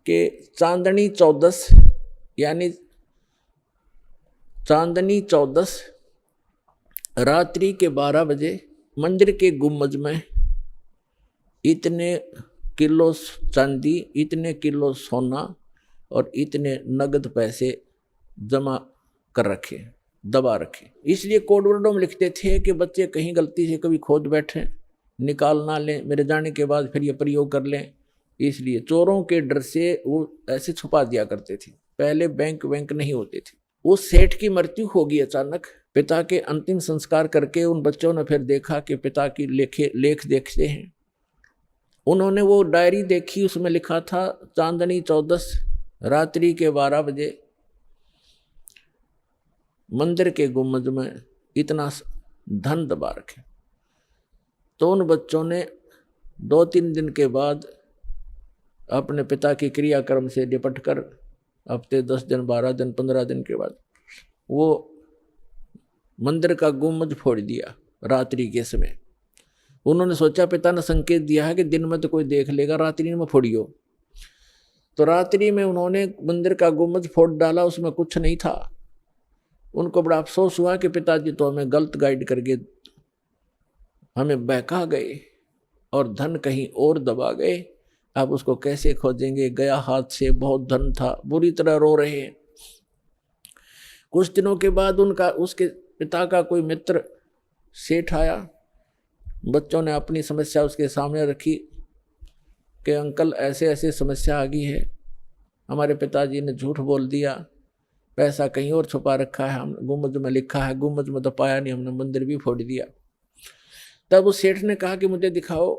कि चांदनी 14 यानी चांदनी 14 रात्रि के 12 बजे मंदिर के गुम्बज में इतने किलो चांदी, इतने किलो सोना और इतने नगद पैसे जमा कर रखे, दबा रखे। इसलिए कोड वर्डों में लिखते थे कि बच्चे कहीं गलती से कभी खोद बैठे, निकाल ना लें, मेरे जाने के बाद फिर ये प्रयोग कर लें। इसलिए चोरों के डर से वो ऐसे छुपा दिया करते थे। पहले बैंक नहीं होते थे। उस सेठ की मृत्यु होगी अचानक। पिता के अंतिम संस्कार करके उन बच्चों ने फिर देखा कि पिता की लेख देखते हैं। उन्होंने वो डायरी देखी, उसमें लिखा था चांदनी 14 रात्रि के 12 बजे मंदिर के गुम्बद में इतना धन दबा रखे। तो उन बच्चों ने 2-3 दिन के बाद अपने पिता की क्रियाक्रम से निपट कर हफ्ते 10 दिन 12 दिन 15 दिन के बाद वो मंदिर का गुम्बद फोड़ दिया रात्रि के समय। उन्होंने सोचा, पिता ने संकेत दिया है कि दिन में तो कोई देख लेगा, रात्रि में फोड़ियो। तो रात्रि में उन्होंने मंदिर का गुम्बद फोड़ डाला, उसमें कुछ नहीं था। उनको बड़ा अफसोस हुआ कि पिताजी तो हमें गलत गाइड करके हमें बहका गए और धन कहीं और दबा गए। अब उसको कैसे खोजेंगे, गया हाथ से, बहुत धन था। बुरी तरह रो रहे हैं। कुछ दिनों के बाद उसके पिता का कोई मित्र सेठ आया। बच्चों ने अपनी समस्या उसके सामने रखी कि अंकल ऐसे ऐसे समस्या आ गई है, हमारे पिताजी ने झूठ बोल दिया, पैसा कहीं और छुपा रखा है, हम गुम्बद में लिखा है, गुम्बद में तो पाया नहीं, हमने मंदिर भी फोड़ दिया। तब उस सेठ ने कहा कि मुझे दिखाओ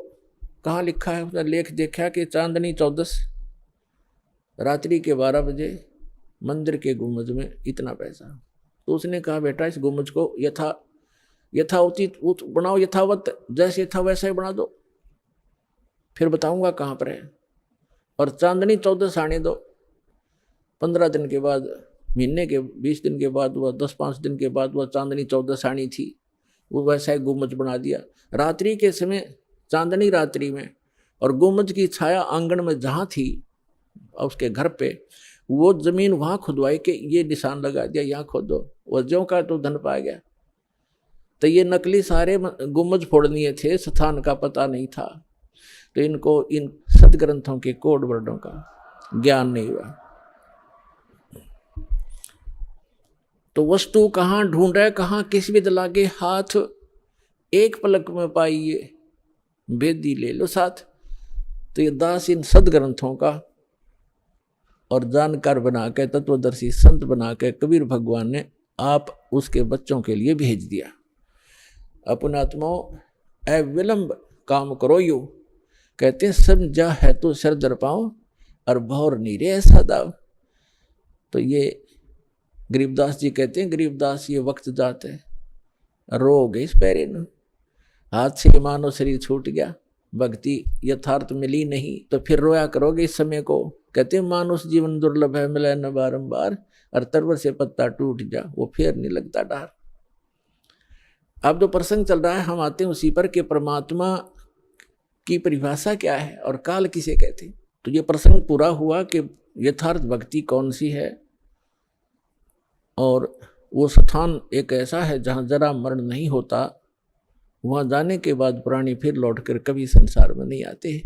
कहाँ लिखा है। उसने लेख देखा कि चांदनी 14 रात्रि के 12 बजे मंदिर के गुम्बद में इतना पैसा। तो उसने कहा, बेटा इस गुम्बद को यथाउचित बनाओ, यथावत जैसे था वैसा ही बना दो, फिर बताऊंगा कहाँ पर है। और चांदनी 14 आने दो। 15 दिन के बाद, महीने के 20 दिन के बाद, वह 10-5 दिन के बाद वह चांदनी 14 आनी थी, वो वैसा ही गुम्बद बना दिया। रात्रि के समय, चांदनी रात्रि में, और गुम्बद की छाया आंगन में जहाँ थी उसके घर पे, वो जमीन वहाँ खुदवाई के ये निशान लगा दिया, यहाँ खोदो। वह ज्यों का तो धन पा गया। तो ये नकली सारे गुम्बद फोड़नीय थे, स्थान का पता नहीं था। तो इनको इन सदग्रंथों के कोड वर्डों का ज्ञान नहीं हुआ। तो वस्तु कहाँ ढूंढे कहाँ, किस विद लागे हाथ, एक पलक में पाइए भेदी ले लो साथ। तो ये दास इन सदग्रंथों का और जानकार बना के, तत्वदर्शी संत बना के कबीर भगवान ने आप उसके बच्चों के लिए भेज दिया। अपनात्माओं अविलंब काम करो यू, कहते हैं समझा है तो सर दर पाओ और भौर नीरे ऐसा दाव। तो ये गरीबदास जी कहते हैं, गरीबदास ये वक्त जाते रो गए इस पैरे न, हाथ से मानो शरीर छूट गया, भक्ति यथार्थ मिली नहीं, तो फिर रोया करोगे इस समय को। कहते हैं मानुष जीवन दुर्लभ है, मिले न बारंबार, और तरवर से पत्ता टूट जा वो फिर नहीं लगता डार। अब जो प्रसंग चल रहा है हम आते हैं उसी पर कि परमात्मा की परिभाषा क्या है और काल किसे कहते हैं। तो ये प्रसंग पूरा हुआ कि यथार्थ भक्ति कौन सी है, और वो स्थान एक ऐसा है जहाँ जरा मरण नहीं होता, वहाँ जाने के बाद प्राणी फिर लौटकर कभी संसार में नहीं आते,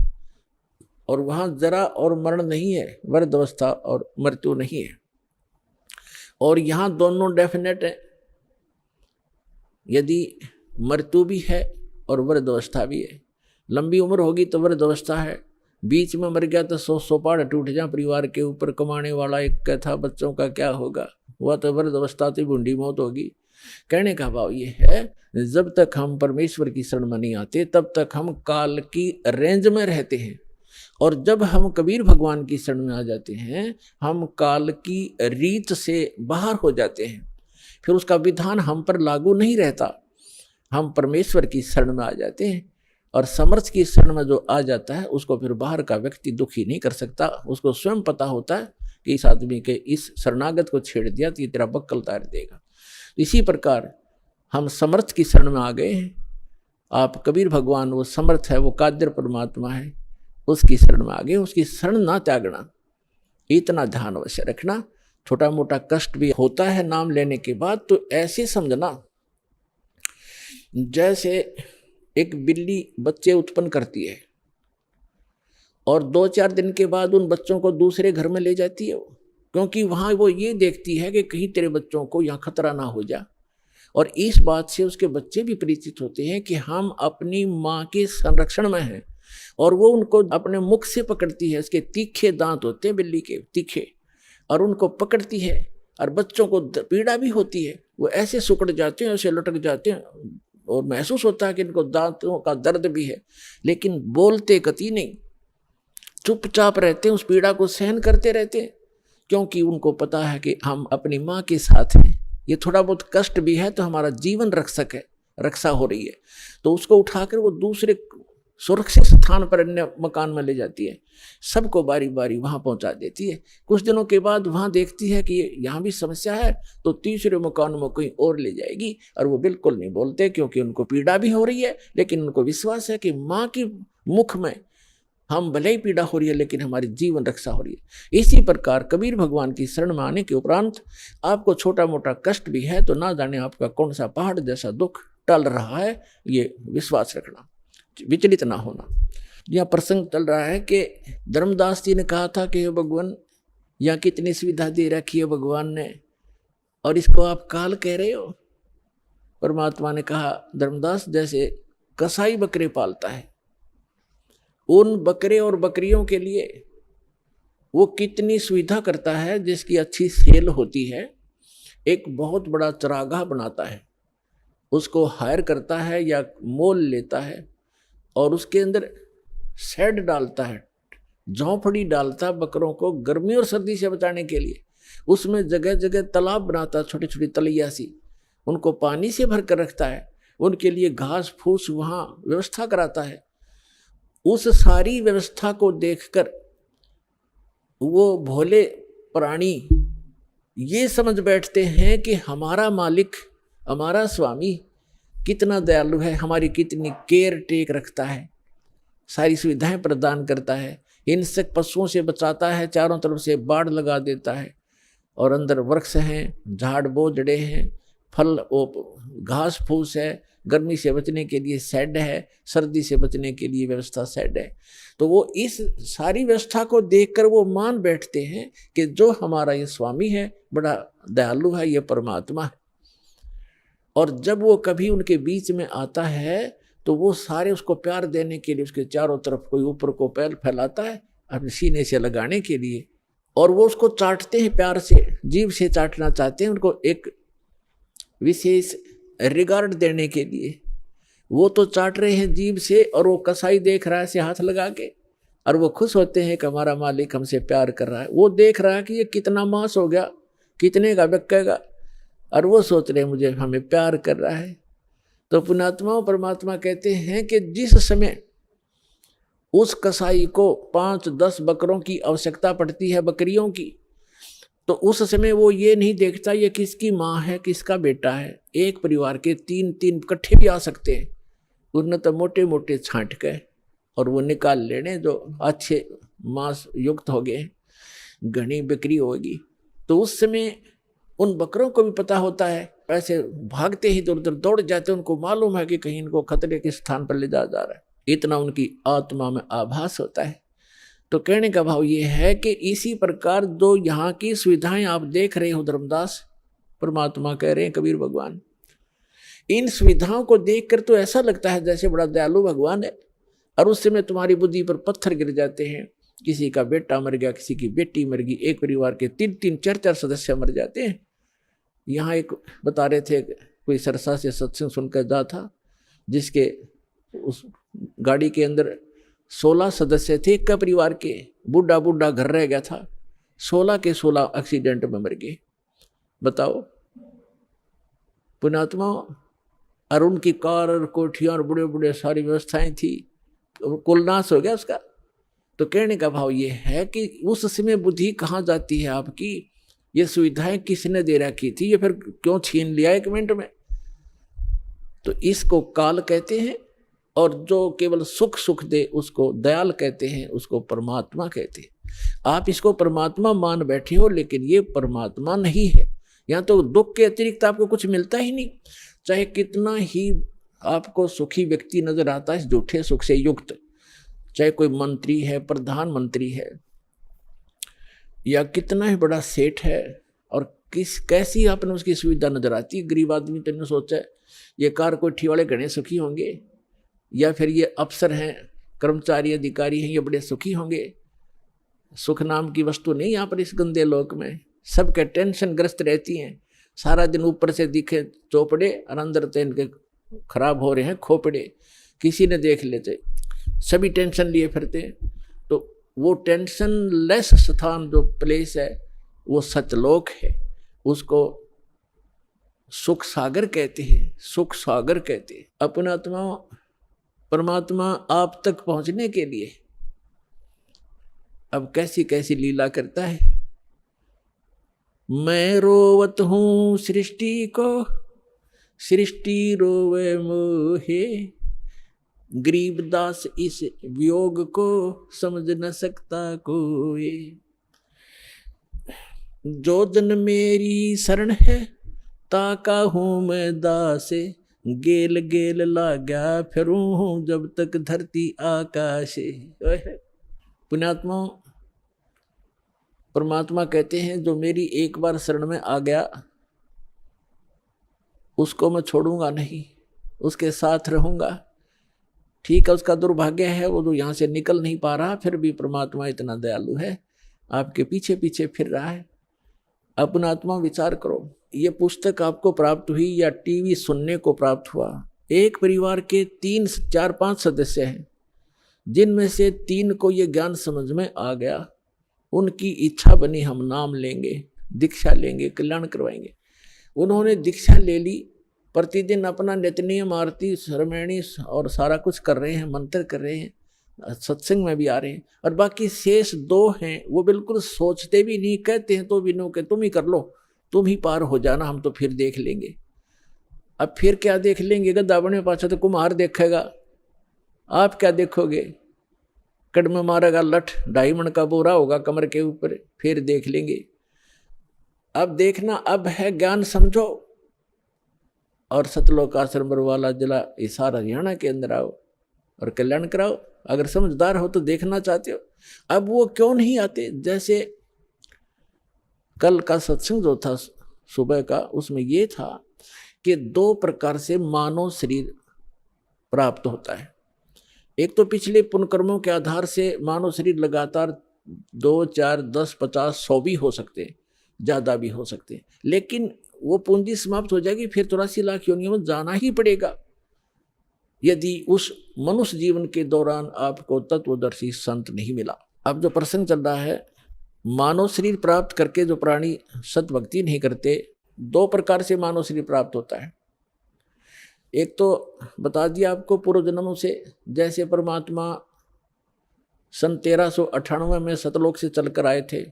और वहाँ जरा और मरण नहीं है, वृद्ध अवस्था और मृत्यु नहीं है, और यहाँ दोनों डेफिनेट है। यदि मृत्यु भी है और वृद्ध अवस्था भी है, लंबी उम्र होगी तो वृद्ध अवस्था है, बीच में मर गया तो 100 पहाड़ टूट जा, परिवार के ऊपर कमाने वाला एक था, बच्चों का क्या होगा, वह तो वृद्ध अवस्था तो बूढ़ी मौत होगी। कहने का भाव ये है, जब तक हम परमेश्वर की शरण में नहीं आते तब तक हम काल की रेंज में रहते हैं, और जब हम कबीर भगवान की शरण में आ जाते हैं हम काल की रीत से बाहर हो जाते हैं, फिर उसका विधान हम पर लागू नहीं रहता, हम परमेश्वर की शरण में आ जाते हैं। और समर्थ की शरण में जो आ जाता है उसको फिर बाहर का व्यक्ति दुखी नहीं कर सकता, उसको स्वयं पता होता है कि इस आदमी के इस शरणागत को छेड़ दिया तो ये तेरा बक्कल उतार देगा। इसी प्रकार हम समर्थ की शरण में आ गए हैं। आप कबीर भगवान वो समर्थ है, वो कादर परमात्मा है, उसकी शरण में आ गए, उसकी शरण ना त्यागना, इतना ध्यान अवश्य रखना। छोटा मोटा कष्ट भी होता है नाम लेने के बाद, तो ऐसे समझना जैसे एक बिल्ली बच्चे उत्पन्न करती है और 2-4 दिन के बाद उन बच्चों को दूसरे घर में ले जाती है, क्योंकि वहाँ वो ये देखती है कि कहीं तेरे बच्चों को यहाँ खतरा ना हो जा, और इस बात से उसके बच्चे भी परिचित होते हैं कि हम अपनी माँ के संरक्षण में हैं, और वो उनको अपने मुख से पकड़ती है, उसके तीखे दांत होते हैं बिल्ली के तीखे, और उनको पकड़ती है, और बच्चों को पीड़ा भी होती है, वो ऐसे सुकड़ जाते हैं, ऐसे लटक जाते हैं, और महसूस होता है कि इनको दांतों का दर्द भी है, लेकिन बोलते कति नहीं, चुपचाप रहते हैं, उस पीड़ा को सहन करते रहते हैं, क्योंकि उनको पता है कि हम अपनी माँ के साथ हैं। ये थोड़ा बहुत कष्ट भी है तो हमारा जीवन रक्षक है, रक्षा हो रही है, तो उसको उठाकर वो दूसरे सुरक्षित स्थान पर अन्य मकान में ले जाती है, सबको बारी बारी वहाँ पहुँचा देती है। कुछ दिनों के बाद वहाँ देखती है कि यहाँ भी समस्या है, तो तीसरे मकान में कहीं और ले जाएगी, और वो बिल्कुल नहीं बोलते क्योंकि उनको पीड़ा भी हो रही है, लेकिन उनको विश्वास है कि माँ के मुख में हम भले ही पीड़ा हो रही है लेकिन हमारी जीवन रक्षा हो रही है। इसी प्रकार कबीर भगवान की शरण में आने के उपरांत आपको छोटा मोटा कष्ट भी है तो ना जाने आपका कौन सा पहाड़ जैसा दुख टल रहा है, ये विश्वास रखना, विचलित ना होना। यह प्रसंग चल रहा है कि धर्मदास जी ने कहा था कि भगवान यहाँ कितनी सुविधा दे रखी है भगवान ने, और इसको आप काल कह रहे हो। परमात्मा ने कहा, धर्मदास जैसे कसाई बकरे पालता है, उन बकरे और बकरियों के लिए वो कितनी सुविधा करता है जिसकी अच्छी सेल होती है। एक बहुत बड़ा चरागाह बनाता है, उसको हायर करता है या मोल लेता है, और उसके अंदर शेड डालता है, झोंपड़ी डालता है बकरों को गर्मी और सर्दी से बचाने के लिए। उसमें जगह जगह तालाब बनाता, छोटी छोटी तलैया सी, उनको पानी से भर कर रखता है, उनके लिए घास फूस वहाँ व्यवस्था कराता है। उस सारी व्यवस्था को देखकर वो भोले प्राणी ये समझ बैठते हैं कि हमारा मालिक, हमारा स्वामी कितना दयालु है, हमारी कितनी केयर टेक रखता है, सारी सुविधाएं प्रदान करता है, हिंसक पशुओं से बचाता है, चारों तरफ से बाड़ लगा देता है, और अंदर वृक्ष हैं, झाड़ बोझड़े हैं, फल घास फूस है, गर्मी से बचने के लिए शेड है, सर्दी से बचने के लिए व्यवस्था शेड है। तो वो इस सारी व्यवस्था को देखकर वो मान बैठते हैं कि जो हमारा ये स्वामी है बड़ा दयालु है, ये परमात्मा है। और जब वो कभी उनके बीच में आता है तो वो सारे उसको प्यार देने के लिए उसके चारों तरफ कोई ऊपर को पैर फैलाता है अपने सीने से लगाने के लिए, और वो उसको चाटते हैं प्यार से, जीभ से चाटना चाहते हैं, उनको एक विशेष रिगार्ड देने के लिए। वो तो चाट रहे हैं जीभ से, और वो कसाई देख रहा है से हाथ लगा के, और वो खुश होते हैं कि हमारा मालिक हमसे प्यार कर रहा है। वो देख रहा है कि ये कितना मांस हो गया, कितने का बिकेगा, और वो सोच रहे हैं मुझे हमें प्यार कर रहा है। तो पुण्यात्मा परमात्मा कहते हैं कि जिस समय उस कसाई को 5-10 बकरों की आवश्यकता पड़ती है, बकरियों की, तो उस समय वो ये नहीं देखता ये किसकी माँ है किसका बेटा है। एक परिवार के तीन तीन इकट्ठे भी आ सकते हैं, उन्हें तो मोटे मोटे छांट के और वो निकाल लेने जो अच्छे मांस युक्त हो गए, घनी बिक्री होगी। तो उस समय उन बकरों को भी पता होता है, ऐसे भागते ही इधर उधर दौड़ जाते हैं, उनको मालूम है कि कहीं इनको खतरे के स्थान पर ले जा रहा है, इतना उनकी आत्मा में आभास होता है। तो कहने का भाव ये है कि इसी प्रकार जो यहाँ की सुविधाएं आप देख रहे हो धर्मदास, परमात्मा कह रहे हैं कबीर भगवान, इन सुविधाओं को देखकर तो ऐसा लगता है जैसे बड़ा दयालु भगवान है, और उस समय तुम्हारी बुद्धि पर पत्थर गिर जाते हैं। किसी का बेटा मर गया, किसी की बेटी मर गई, एक परिवार के तीन तीन चार चार सदस्य मर जाते हैं। यहाँ एक बता रहे थे, कोई सरसा से सत्संग सुनकर जा था, जिसके उस गाड़ी के अंदर 16 सदस्य थे एक का परिवार के, बूढ़ा बूढ़ा घर रह गया था, 16 के 16 एक्सीडेंट में मर गए। बताओ पुण्यात्मा, और उनकी कार और कोठियाँ और बड़े बड़े सारी व्यवस्थाएं थी, कुल नाश हो गया उसका। तो कहने का भाव ये है कि उस समय बुद्धि कहाँ जाती है आपकी, ये सुविधाएं किसने दे रखी थी, ये फिर क्यों छीन लिया एक मिनट में। तो इसको काल कहते हैं, और जो केवल सुख सुख दे उसको दयाल कहते हैं, उसको परमात्मा कहते हैं। आप इसको परमात्मा मान बैठे हो, लेकिन ये परमात्मा नहीं है। यहाँ तो दुख के अतिरिक्त आपको कुछ मिलता ही नहीं, चाहे कितना ही आपको सुखी व्यक्ति नजर आता है झूठे सुख से युक्त, चाहे कोई मंत्री है, प्रधानमंत्री है, या कितना ही बड़ा सेठ है, और कैसी आपने उसकी सुविधा नजर आती है। गरीब आदमी तुमने सोचा है ये कार कोठी वाले घने सुखी होंगे, या फिर ये अफसर हैं, कर्मचारी अधिकारी हैं, ये बड़े सुखी होंगे। सुख नाम की वस्तु नहीं यहाँ पर इस गंदे लोक में, सबके टेंशन ग्रस्त रहती हैं, सारा दिन ऊपर से दिखे चौपड़े और अंदर से इनके खराब हो रहे हैं खोपड़े, किसी ने देख लेते, सभी टेंशन लिए फिरते। तो वो टेंशन लेस स्थान जो प्लेस है वो सतलोक है, उसको सुख सागर कहते हैं, सुख सागर कहते हैं। अपना आत्मा परमात्मा आप तक पहुंचने के लिए अब कैसी कैसी लीला करता है। मैं रोवत हूं सृष्टि को, सृष्टि रोवे मोहे, गरीबदास इस वियोग को समझ न सकता कोई। जो जन मेरी शरण है ताका हूं मैं दासे, गेल गेल लाग्या फिरूं हूं जब तक धरती आकाशे। पुण्यात्मा परमात्मा कहते हैं जो मेरी एक बार शरण में आ गया उसको मैं छोड़ूंगा नहीं, उसके साथ रहूंगा। ठीक है, उसका दुर्भाग्य है वो तो यहाँ से निकल नहीं पा रहा, फिर भी परमात्मा इतना दयालु है, आपके पीछे पीछे फिर रहा है। अपना आत्मा विचार करो, ये पुस्तक आपको प्राप्त हुई या टीवी सुनने को प्राप्त हुआ। एक परिवार के 3 4 5 सदस्य हैं, जिनमें से 3 को ये ज्ञान समझ में आ गया, उनकी इच्छा बनी हम नाम लेंगे, दीक्षा लेंगे, कल्याण करवाएंगे। उन्होंने दीक्षा ले ली, प्रतिदिन अपना नित्यनियम आरती श्रमणी और सारा कुछ कर रहे हैं, मंत्र कर रहे हैं, सत्संग में भी आ रहे हैं। और बाकी शेष 2 हैं वो बिल्कुल सोचते भी नहीं, कहते हैं तो भी नो के तुम ही कर लो, तुम ही पार हो जाना, हम तो फिर देख लेंगे। अब फिर क्या देख लेंगे, गद्दा बने पाछा तो कुम्हार देखेगा, आप क्या देखोगे, कड़ में मारेगा लठ, 2.5 मन का बोरा होगा कमर के ऊपर, फिर देख लेंगे। अब देखना अब है, ज्ञान समझो और सतलोक आश्रम बरवाला जिला हिसार हरियाणा के अंदर आओ और कल्याण कराओ। अगर समझदार हो तो देखना चाहते हो। अब वो क्यों नहीं आते, जैसे कल का सत्संग जो था सुबह का, उसमें ये था कि 2 प्रकार से मानव शरीर प्राप्त होता है। एक तो पिछले पुण्यकर्मों के आधार से मानव शरीर लगातार 2 4 10 50 100 भी हो सकते हैं, ज़्यादा भी हो सकते हैं, लेकिन वो पूंजी समाप्त हो जाएगी, फिर 83 लाख योनियों में जाना ही पड़ेगा यदि उस मनुष्य जीवन के दौरान आपको तत्वदर्शी संत नहीं मिला। अब जो प्रसंग चल रहा है, मानव शरीर प्राप्त करके जो प्राणी सत भक्ति नहीं करते, 2 प्रकार से मानव शरीर प्राप्त होता है। एक तो बता दिया आपको पूर्व जन्मों से, जैसे परमात्मा सन 1398 में सतलोक से चलकर आए थे,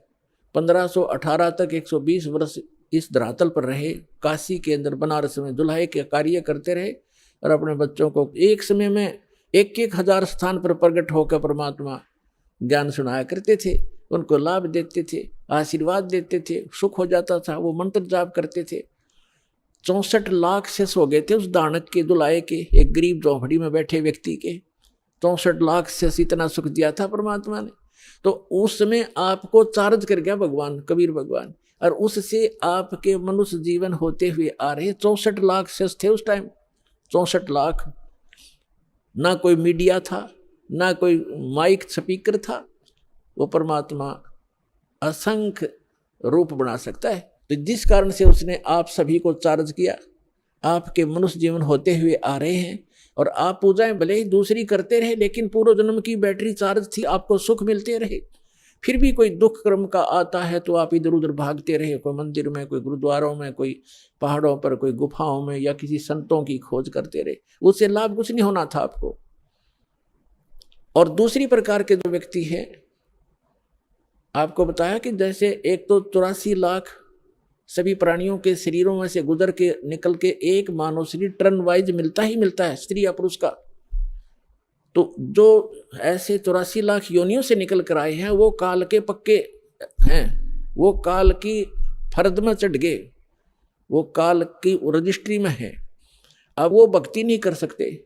1518 तक 120 वर्ष इस धरातल पर रहे, काशी के अंदर बनारस में दुल्हे के कार्य करते रहे और अपने बच्चों को एक समय में 1,000 स्थान पर प्रकट होकर परमात्मा ज्ञान सुनाया करते थे, उनको लाभ देते थे, आशीर्वाद देते थे, सुख हो जाता था। वो मंत्र जाप करते थे। 64 लाख शेष हो गए थे उस दानक के, दुलाए के, एक गरीब झोंपड़ी में बैठे व्यक्ति के 64 लाख शेष, इतना सुख दिया था परमात्मा ने। तो उस समय आपको चार्ज कर गया भगवान, कबीर भगवान, और उससे आपके मनुष्य जीवन होते हुए आ रहे। 64 लाख शेष थे उस टाइम, 64 लाख। ना कोई मीडिया था, ना कोई माइक स्पीकर था। वो परमात्मा असंख्य रूप बना सकता है। तो जिस कारण से उसने आप सभी को चार्ज किया, आपके मनुष्य जीवन होते हुए आ रहे हैं, और आप पूजाएं भले ही दूसरी करते रहे, लेकिन पूर्व जन्म की बैटरी चार्ज थी, आपको सुख मिलते रहे। फिर भी कोई दुख कर्म का आता है तो आप इधर उधर भागते रहे, कोई मंदिर में, कोई गुरुद्वारों में, कोई पहाड़ों पर, कोई गुफाओं में, या किसी संतों की खोज करते रहे। उससे लाभ कुछ नहीं होना था आपको। और दूसरी प्रकार के जो व्यक्ति हैं, आपको बताया कि जैसे एक तो 84 लाख सभी प्राणियों के शरीरों में से गुजर के निकल के एक मानव शरीर टर्न वाइज मिलता ही मिलता है, स्त्री या पुरुष का। तो जो ऐसे 84 लाख योनियों से निकल कर आए हैं, वो काल के पक्के हैं, वो काल की फर्द में चढ़ गए, वो काल की रजिस्ट्री में है। अब वो भक्ति नहीं कर सकते।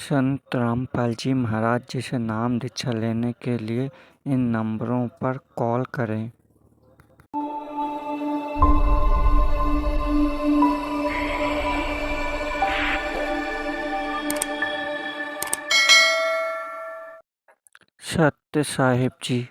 संत रामपाल जी महाराज जी से नाम दीक्षा लेने के लिए इन नंबरों पर कॉल करें। सत्य साहिब जी।